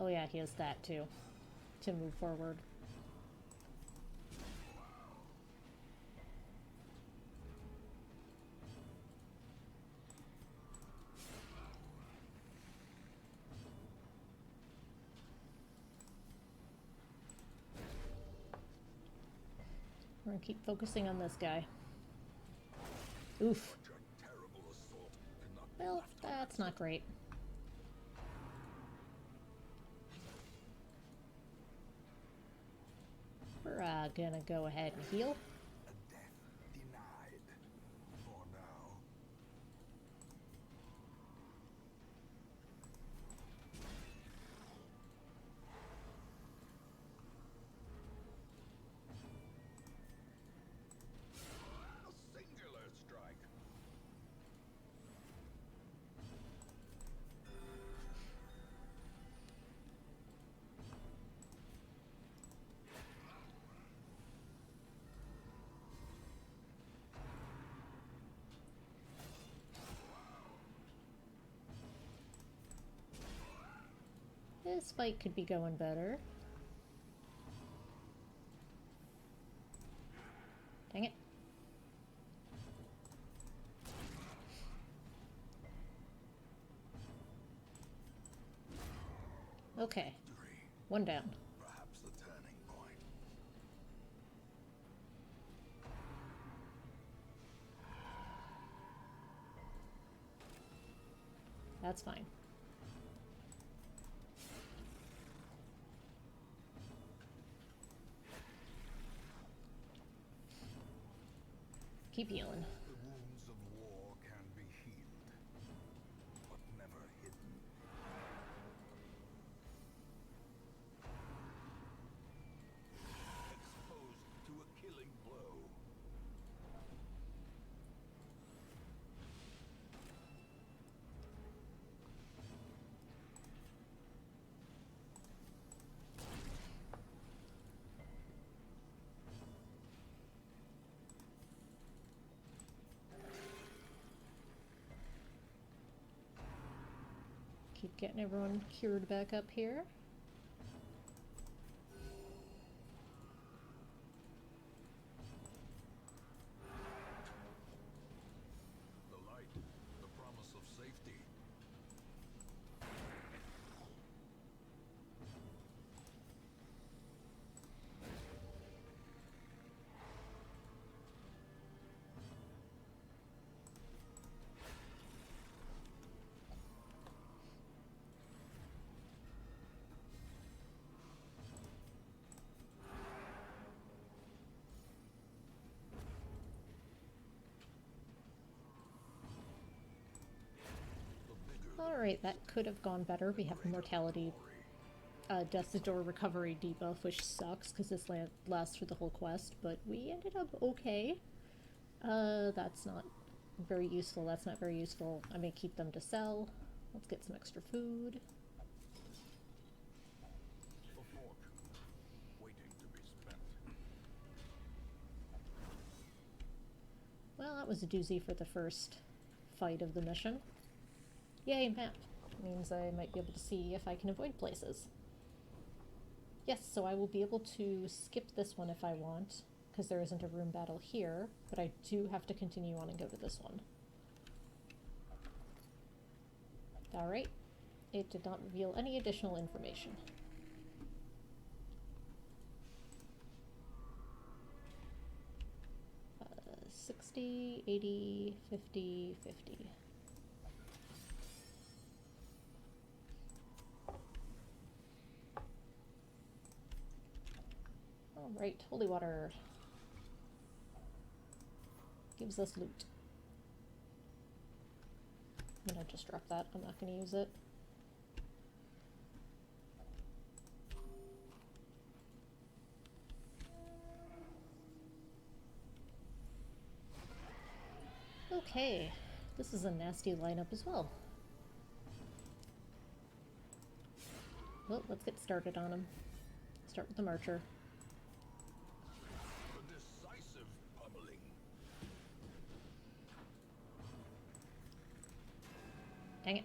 Oh yeah, he has that too, to move forward. We're gonna keep focusing on this guy. Oof. Such a terrible assault cannot be Well, left that's not great. We're gonna go ahead and heal. a death denied. For now. A singular strike. This fight could be going better. Dang it. Okay, Victory. one down. Perhaps the turning point. That's fine. Keep healing. The wounds of war can be healed, but never hidden. Exposed to a killing blow. Keep getting everyone cured back up here. The light, the promise of safety. Alright, that could have gone better. We have mortality, death to door recovery debuff, which sucks because this lasts for the whole quest, but we ended up okay. That's not very useful. That's not very useful. I may keep them to sell. Let's get some extra food. A fortune waiting to be spent. Well, that was a doozy for the first fight of the mission. Yay, map. Means I might be able to see if I can avoid places. Yes, so I will be able to skip this one if I want, because there isn't a room battle here, but I do have to continue on and go to this one. Alright, it did not reveal any additional information. Uh, 60, 80, 50, 50. Alright, holy water. Gives us loot. I'm gonna just drop that, I'm not gonna use it. Okay, this is a nasty lineup as well. Well, let's get started on him. Start with the Marcher. The decisive pummeling. Dang it.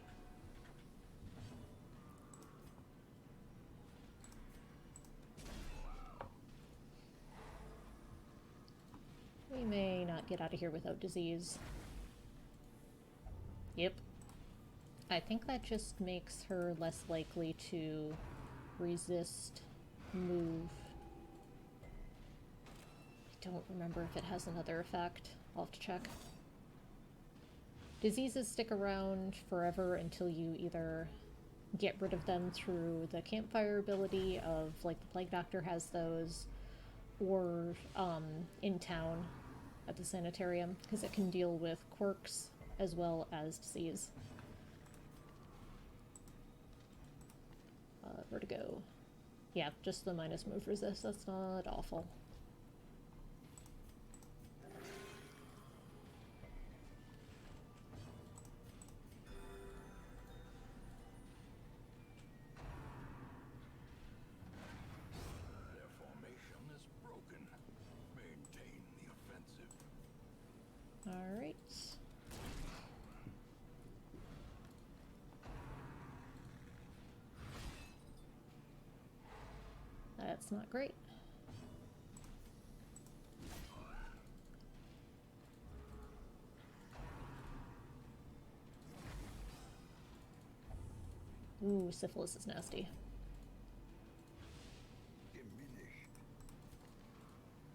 We may not get out of here without disease. Yep. I think that just makes her less likely to resist move. I don't remember if it has another effect. I'll have to check. Diseases stick around forever until you either get rid of them through the campfire ability of, like, the Plague Doctor has those, or in town at the sanitarium, because it can deal with quirks as well as disease. Where to go? Yeah, just the minus move resist. That's not awful. Their formation is broken. Maintain the offensive. Alright. That's not great. Ooh, syphilis is nasty. Diminished.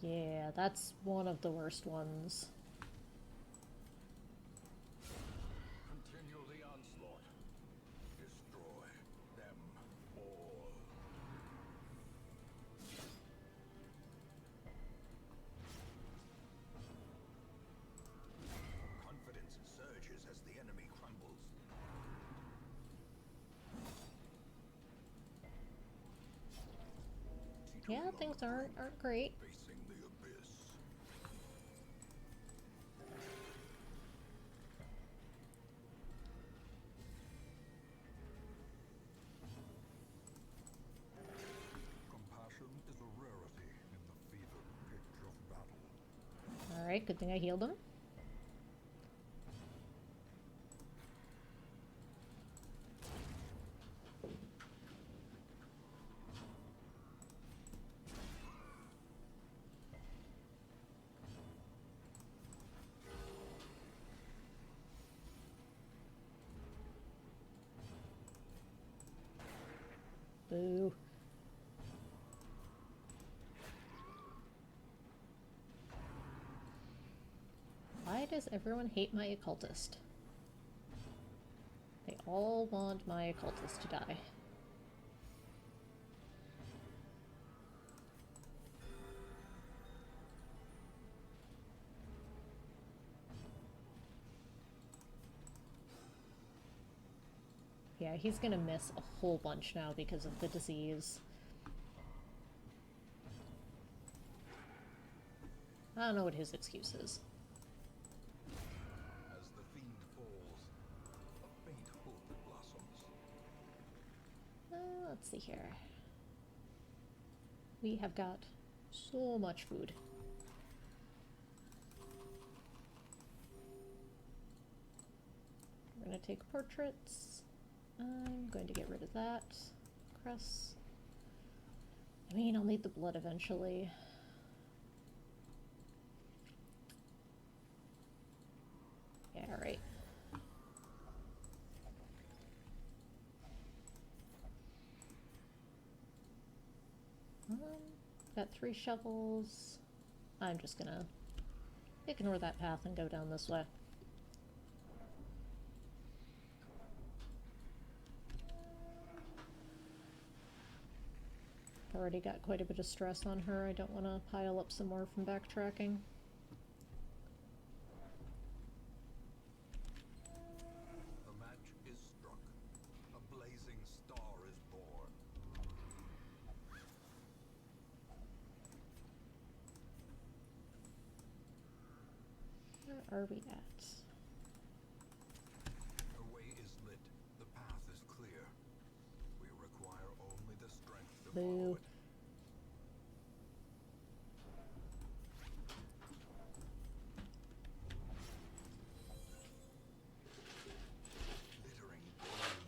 Yeah, that's one of the worst ones. Continue the onslaught. Destroy them all. Confidence surges as the enemy crumbles. Yeah, things aren't great. Facing the abyss. Compassion is a rarity in the fevered pitch of battle. Alright, good thing I healed him. Boo. Why does everyone hate my occultist? They all want my occultist to die. Yeah, he's gonna miss a whole bunch now because of the disease. I don't know what his excuse is. As the fiend falls, a faint hope blossoms. Let's see here. We have got so much food. We're gonna take portraits. I'm going to get rid of that. Cress. I mean, I'll need the blood eventually. Yeah, right. Got 3 shovels. I'm just gonna ignore that path and go down this way. Already got quite a bit of stress on her. I don't want to pile up some more from backtracking. The match is struck. A blazing star is born. Where are we at? The way is lit. The path is clear. We require only the strength to follow Boo. it. Glittering gold,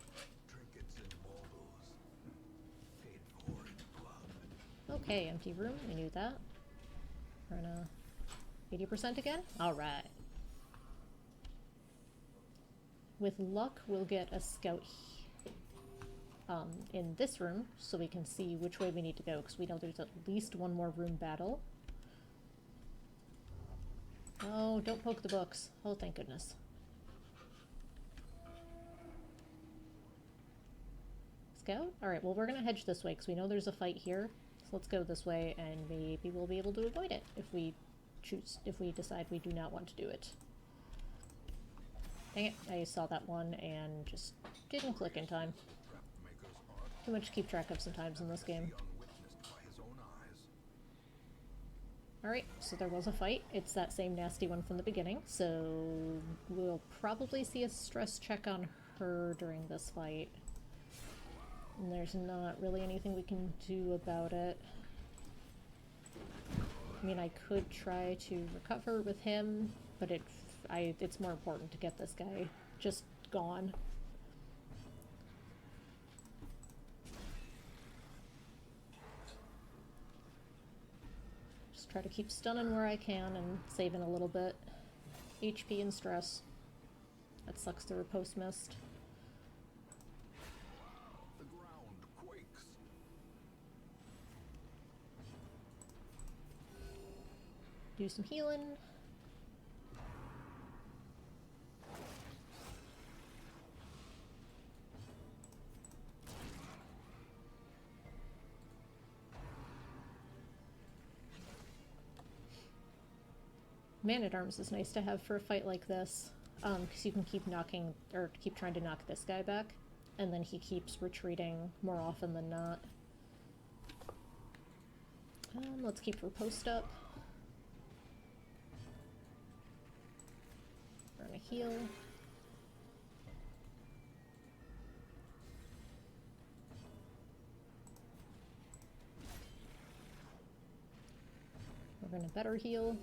trinkets and baubles, paid for in blood. Okay, empty room. I knew that. We're gonna 80% again? Alright. With luck, we'll get a scout in this room, so we can see which way we need to go, because we know there's at least one more room battle. Oh, don't poke the books. Oh, thank goodness. Scout? Alright, well we're gonna hedge this way because we know there's a fight here. So let's go this way and maybe we'll be able to avoid it if we decide we do not want to do it. Dang it, I saw that one and just didn't click in time. Too much to keep track of sometimes in this game. Alright, so there was a fight. It's that same nasty one from the beginning, so we'll probably see a stress check on her during this fight. And there's not really anything we can do about it. I mean, I could try to recover with him, but it's more important to get this guy just gone. Just try to keep stunning where I can and saving a little bit HP and stress. That sucks to riposte missed. The ground quakes. Do some healing. Man-at-Arms is nice to have for a fight like this, because you can keep knocking, or keep trying to knock this guy back, and then he keeps retreating more often than not. Let's keep riposte up. We're gonna heal. We're gonna better heal.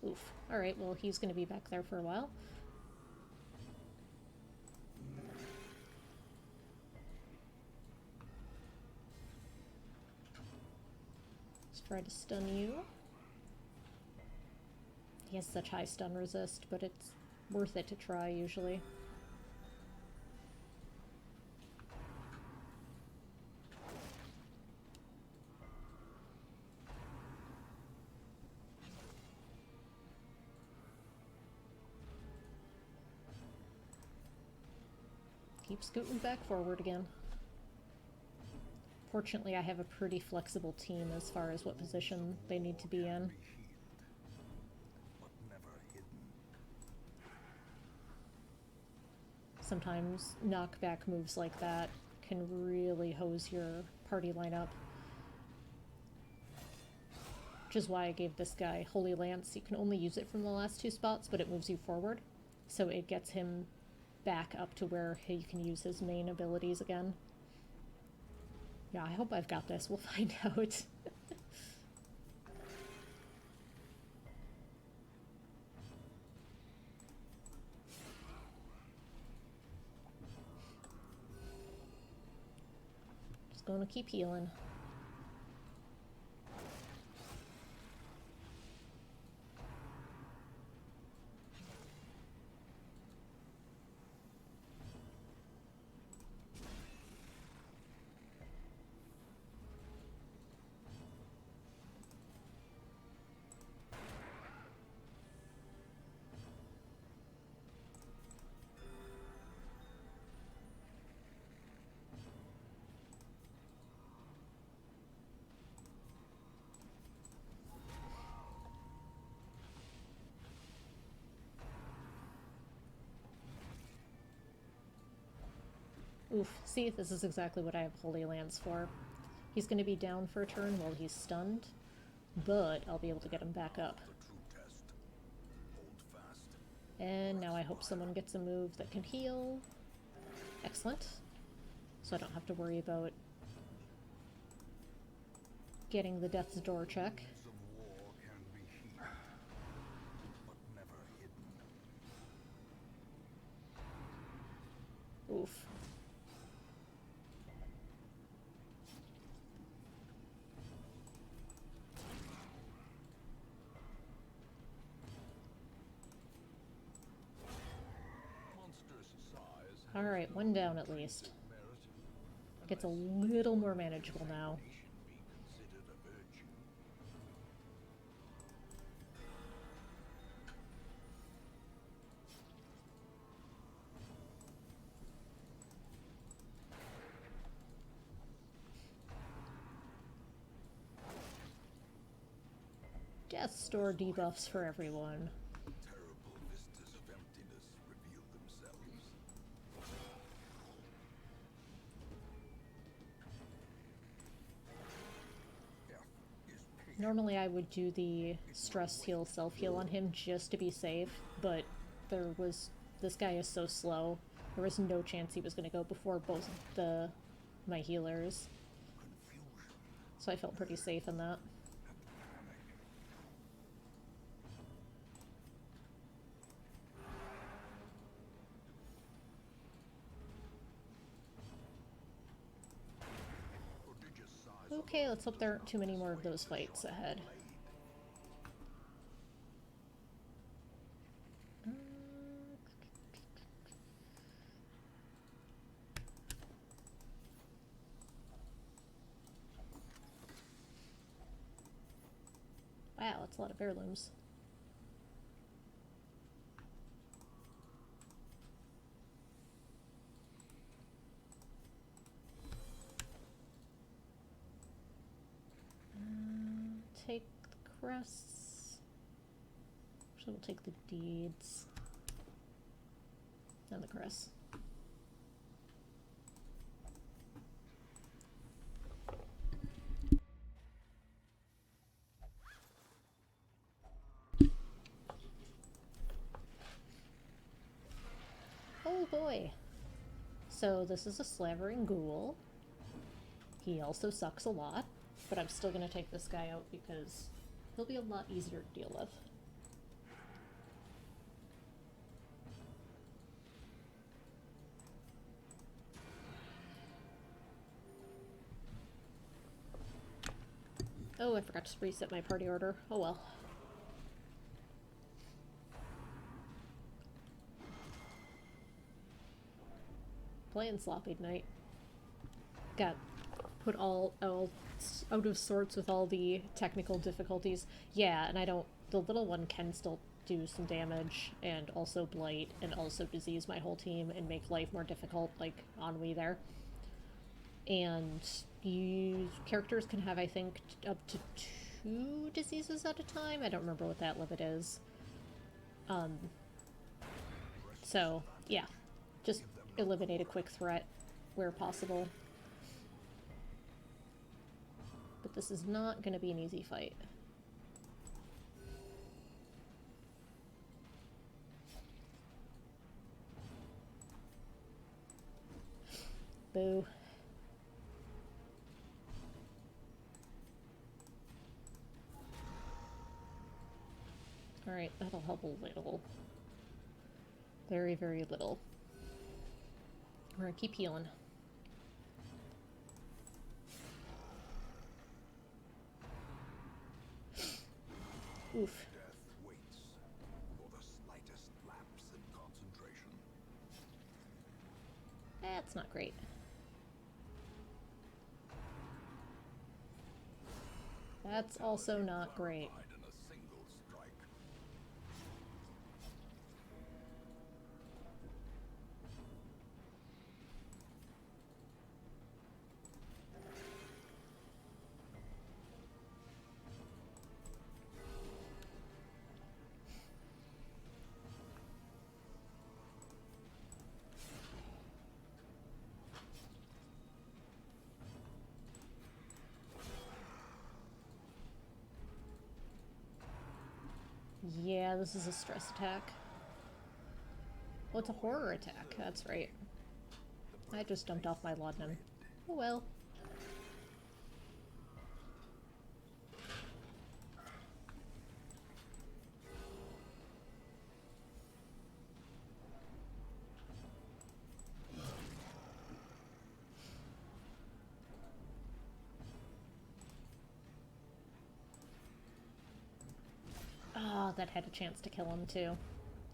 Oof. Alright, well he's gonna be back there for a while. Let's try to stun you. He has such high stun resist, but it's worth it to try usually. Keep scooting back forward again. Fortunately, I have a pretty flexible team as far as what position they need to be in. Sometimes knockback moves like that can really hose your party lineup. Which is why I gave this guy Holy Lance. You can only use it from the last two spots, but it moves you forward. So it gets him back up to where he can use his main abilities again. Yeah, I hope I've got this. We'll find out. Just gonna keep healing. Oof, see, this is exactly what I have Holy Lance for. He's going to be down for a turn while he's stunned, but I'll be able to get him back up. And now I hope someone gets a move that can heal. Excellent. So I don't have to worry about getting the Death's Door check. Oof. Alright, one down at least. Gets a little more manageable now. Death Store debuffs for everyone. Terrible vistas of emptiness reveal themselves. Normally I would do the stress heal, self-heal on him just to be safe, but this guy is so slow. There was no chance he was going to go before both my healers. So I felt pretty safe in that. Okay, let's hope there aren't too many more of those fights ahead. Wow, that's a lot of heirlooms. Take the crests. So we'll take the deeds. And the crests. Oh boy. So this is a slavering ghoul. He also sucks a lot, but I'm still gonna take this guy out because he'll be a lot easier to deal with. Oh, I forgot to reset my party order. Oh well. Playing sloppy tonight. Got put all out of sorts with all the technical difficulties. Yeah, and the little one can still do some damage, and also blight, and also disease my whole team, and make life more difficult, like Ennui there. And characters can have, I think, up to 2 diseases at a time. I don't remember what that limit is. So, yeah. Just eliminate a quick threat where possible. But this is not going to be an easy fight. Boo. Alright, that'll help a little. Very, very little. We're gonna keep healing. Oof. Death waits for the slightest lapse in concentration. That's not great. That's also not great. In a single strike. Yeah, this is a stress attack. Well, it's a horror attack, that's right. I just dumped off my laudanum. Oh well. Oh, that had a chance to kill him too.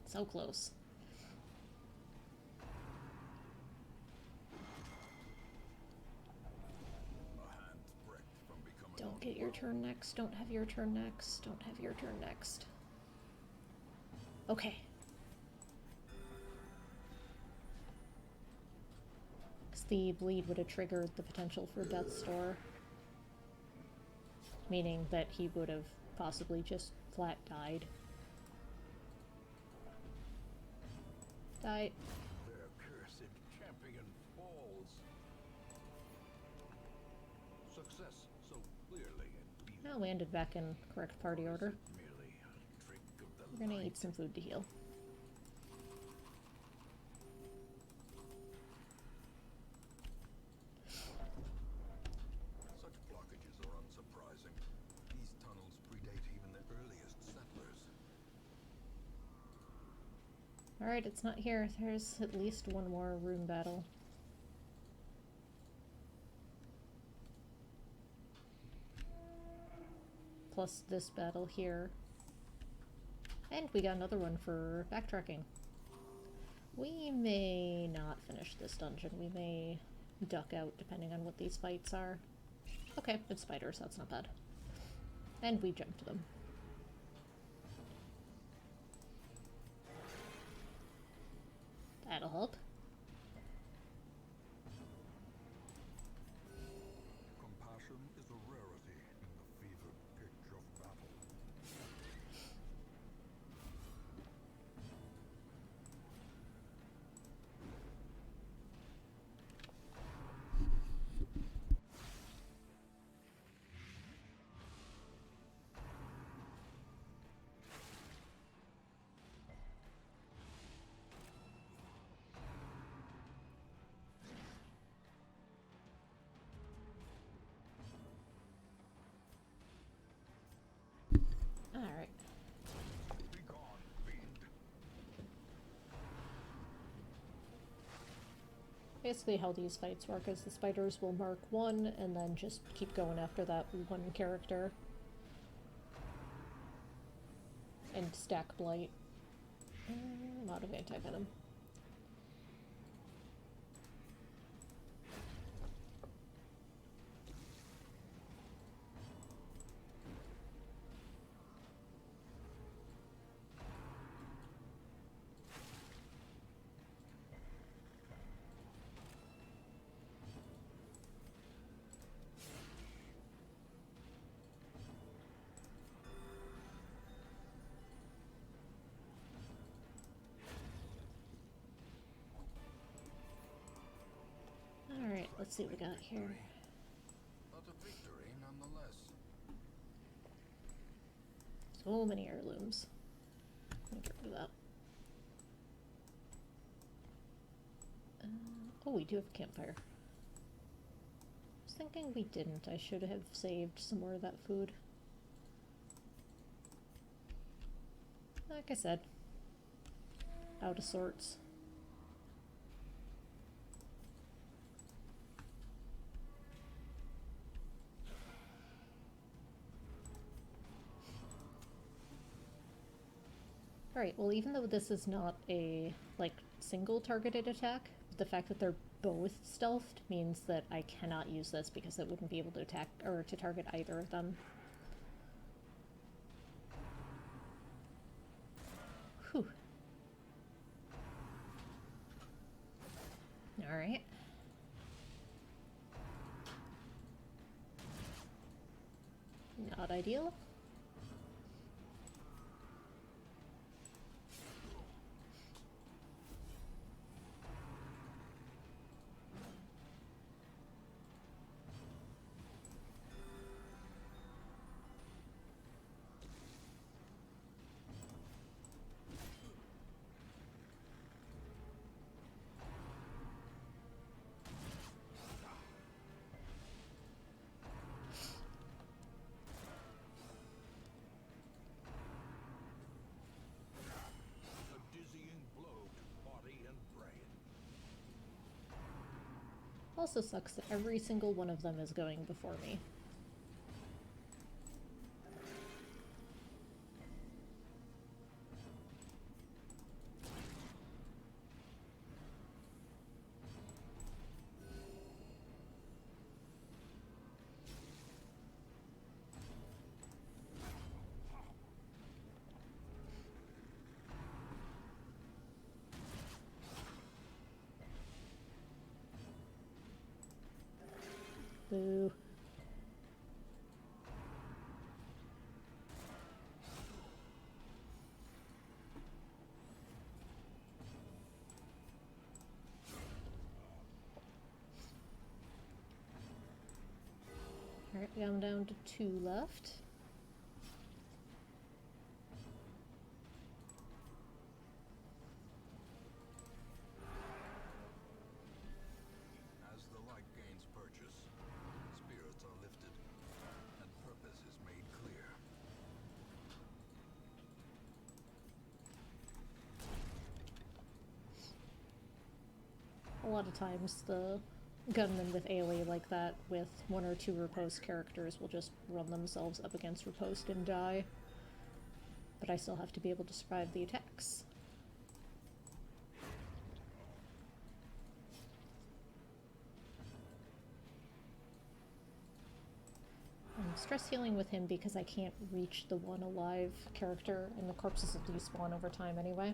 So close. Don't get your turn next. Don't have your turn next. Don't have your turn next. Okay. Because the bleed would have triggered the potential for Death's Door. Meaning that he would have possibly just flat died. Die. Their cursed champion falls. Success so clearly and beautiful. Oh, landed back in correct party order. Merely a trick of the We're gonna light. eat some food to heal. Such blockages are unsurprising. These tunnels predate even the earliest settlers. Alright, it's not here. There's at least one more room battle. Plus this battle here. And we got another one for backtracking. We may not finish this dungeon. We may duck out depending on what these fights are. Okay, it's spiders. That's not bad. And we jumped them. That'll help. Compassion is a rarity in the fevered pitch of battle. Alright. Be gone, fiend. Basically how these fights work is the spiders will mark one and then just keep going after that one character. And stack blight. A lot of anti-venom. Alright, let's see what we got here. But a victory nonetheless. So many heirlooms. Let me get rid of that. Oh, we do have a campfire. I was thinking we didn't. I should have saved some more of that food. Like I said, out of sorts. Alright, well even though this is not a, like, single targeted attack, the fact that they're both stealthed means that I cannot use this because it wouldn't be able to attack, or to target either of them. Whew. Alright. Not ideal. A dizzying blow to body and brain. Also sucks that every single one of them is going before me. Boo. Yeah, I'm down to 2 left. As the light gains purchase, spirits are lifted, and purpose is made clear. A lot of times the gunmen with AoE like that, with 1 or 2 riposte characters, will just run themselves up against riposte and die. But I still have to be able to survive the attacks. I'm stress healing with him because I can't reach the 1 alive character, and the corpses will despawn over time anyway.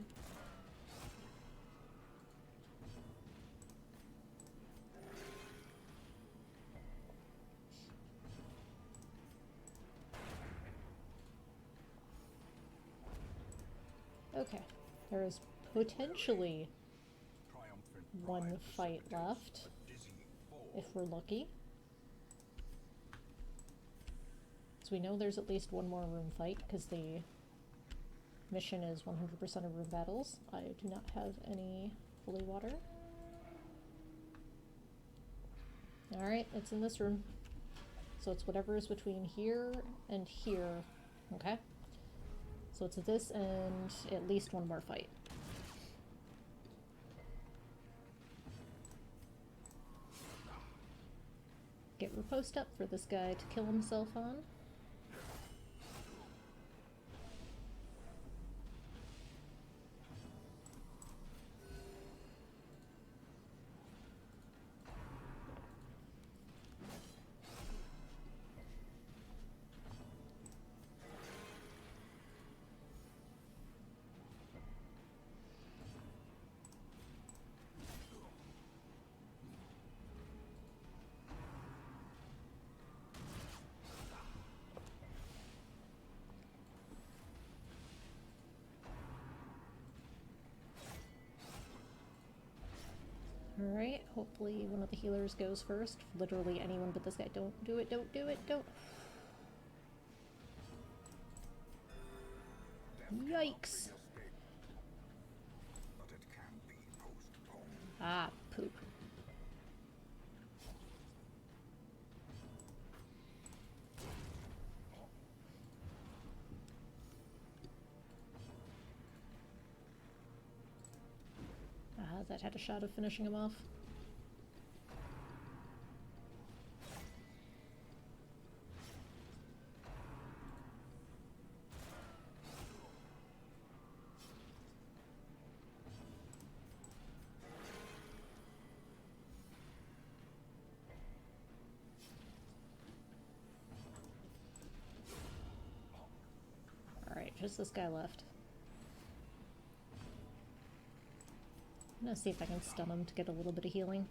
Okay, there is potentially Triumphant 1 pride fight precipitates left, a dizzying fall. if we're lucky. So we know there's at least 1 more room fight, because the mission is 100% of room battles. I do not have any holy water. Alright, it's in this room. So it's whatever is between here and here. Okay? So it's this and at least 1 more fight. Get riposte up for this guy to kill himself on. Alright, hopefully one of the healers goes first. Literally anyone but this guy. Don't do it, don't do it, don't. Yikes. But it can be postponed. Ah, poop. Ah, that had a shot of finishing him off. Alright, just this guy left. I'm gonna see if I can stun him to get a little bit of healing.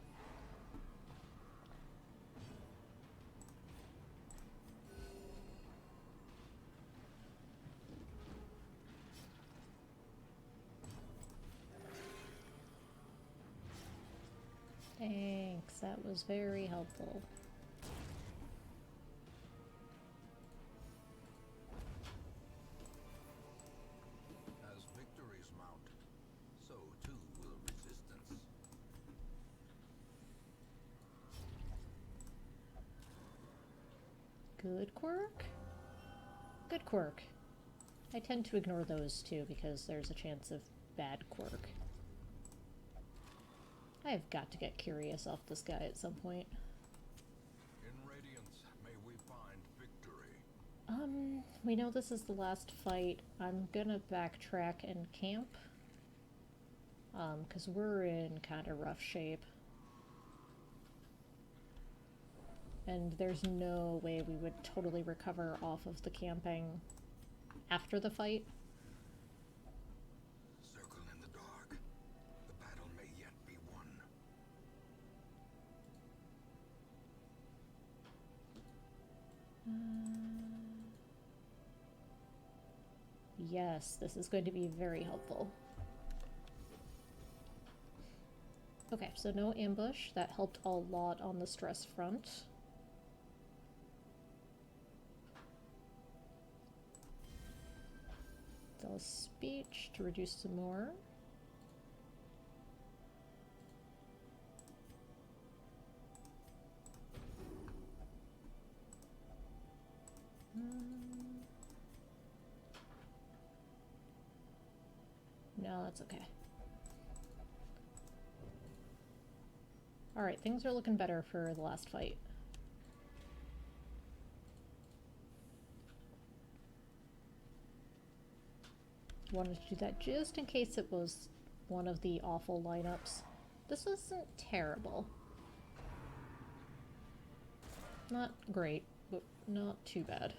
Thanks, that was very helpful. As victories mount, so too will resistance. Good quirk? Good quirk. I tend to ignore those too because there's a chance of bad quirk. I've got to get curious off this guy at some point. In Radiance, may we find victory. We know this is the last fight. I'm gonna backtrack and camp. 'Cause we're in kind of rough shape. And there's no way we would totally recover off of the camping after the fight. Circle in the dark. The battle may yet be won. Yes, this is going to be very helpful. Okay, so no ambush. That helped a lot on the stress front. Speech to reduce some more. No, that's okay. Alright, things are looking better for the last fight. Wanted to do that just in case it was one of the awful lineups. This wasn't terrible. Not great, but not too bad.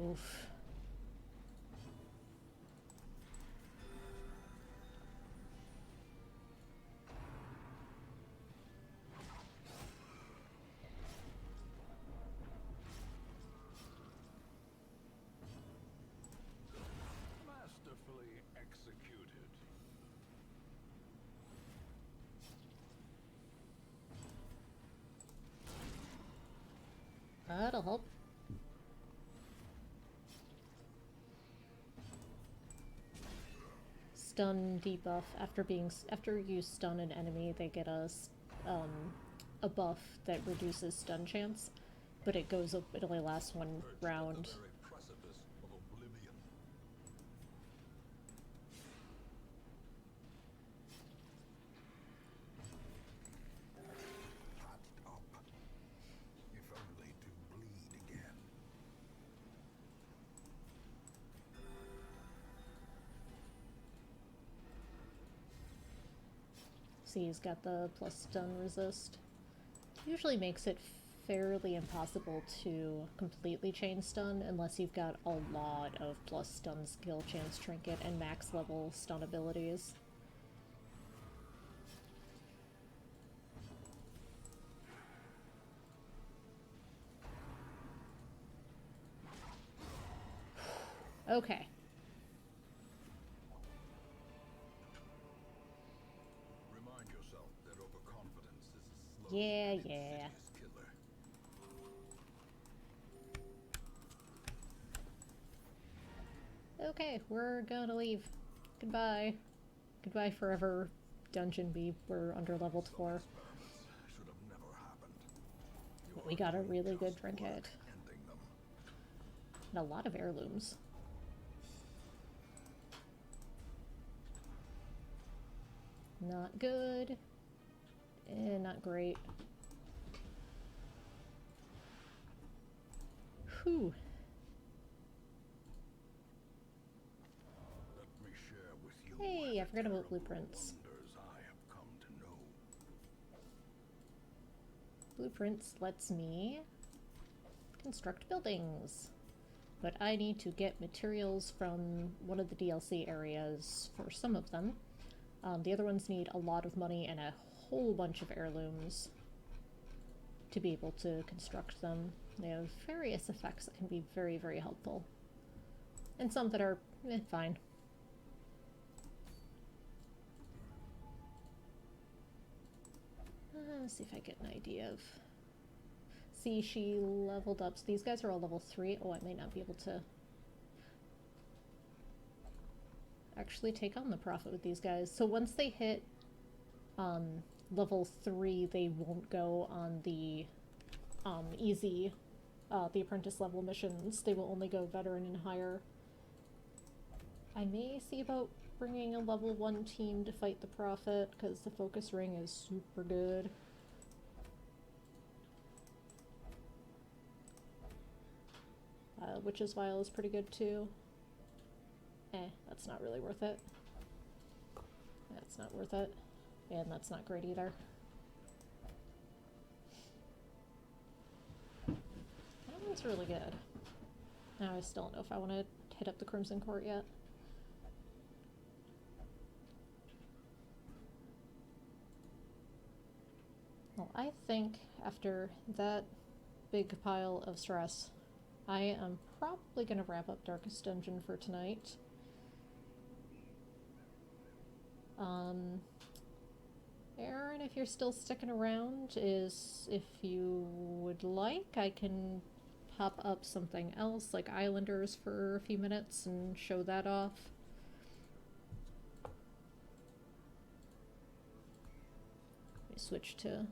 Oof. Masterfully executed. That'll help. Stun debuff. After you stun an enemy, they get a buff that reduces stun chance, but it goes up. It only lasts one round. The very precipice of oblivion. Patched up. If only to bleed again. See, he's got the plus stun resist. Usually makes it fairly impossible to completely chain stun unless you've got a lot of plus stun skill chance trinket and max level stun abilities. Okay. Remind yourself that overconfidence is a slow, Yeah. insidious killer. Okay, we're gonna leave. Goodbye. Goodbye forever, dungeon we were under leveled for. Experiments should have never happened. You We are got a doing really good just trinket. work ending them. And a lot of heirlooms. Not good. Not great. Whew. Let me share with you Hey, I the forgot about terrible blueprints. wonders I have come to know. Blueprints lets me construct buildings. But I need to get materials from one of the DLC areas for some of them. The other ones need a lot of money and a whole bunch of heirlooms to be able to construct them. They have various effects that can be very, very helpful. And some that are fine. Let's see if I get an idea of... See, she leveled up. So these guys are all level 3. Oh, I may not be able to actually take on the profit with these guys. So once they hit level 3, they won't go on the easy, the apprentice level missions. They will only go veteran and higher. I may see about bringing a level 1 team to fight the prophet, because the focus ring is super good. Witch's Vial is pretty good too. That's not really worth it. That's not worth it. and that's not great either. That one's really good. Now I still don't know if I want to hit up the Crimson Court yet. Well, I think after that big pile of stress, I am probably going to wrap up Darkest Dungeon for tonight. Aaron, if you're still sticking around, if you would like, I can pop up something else, like Islanders, for a few minutes and show that off. Let me switch to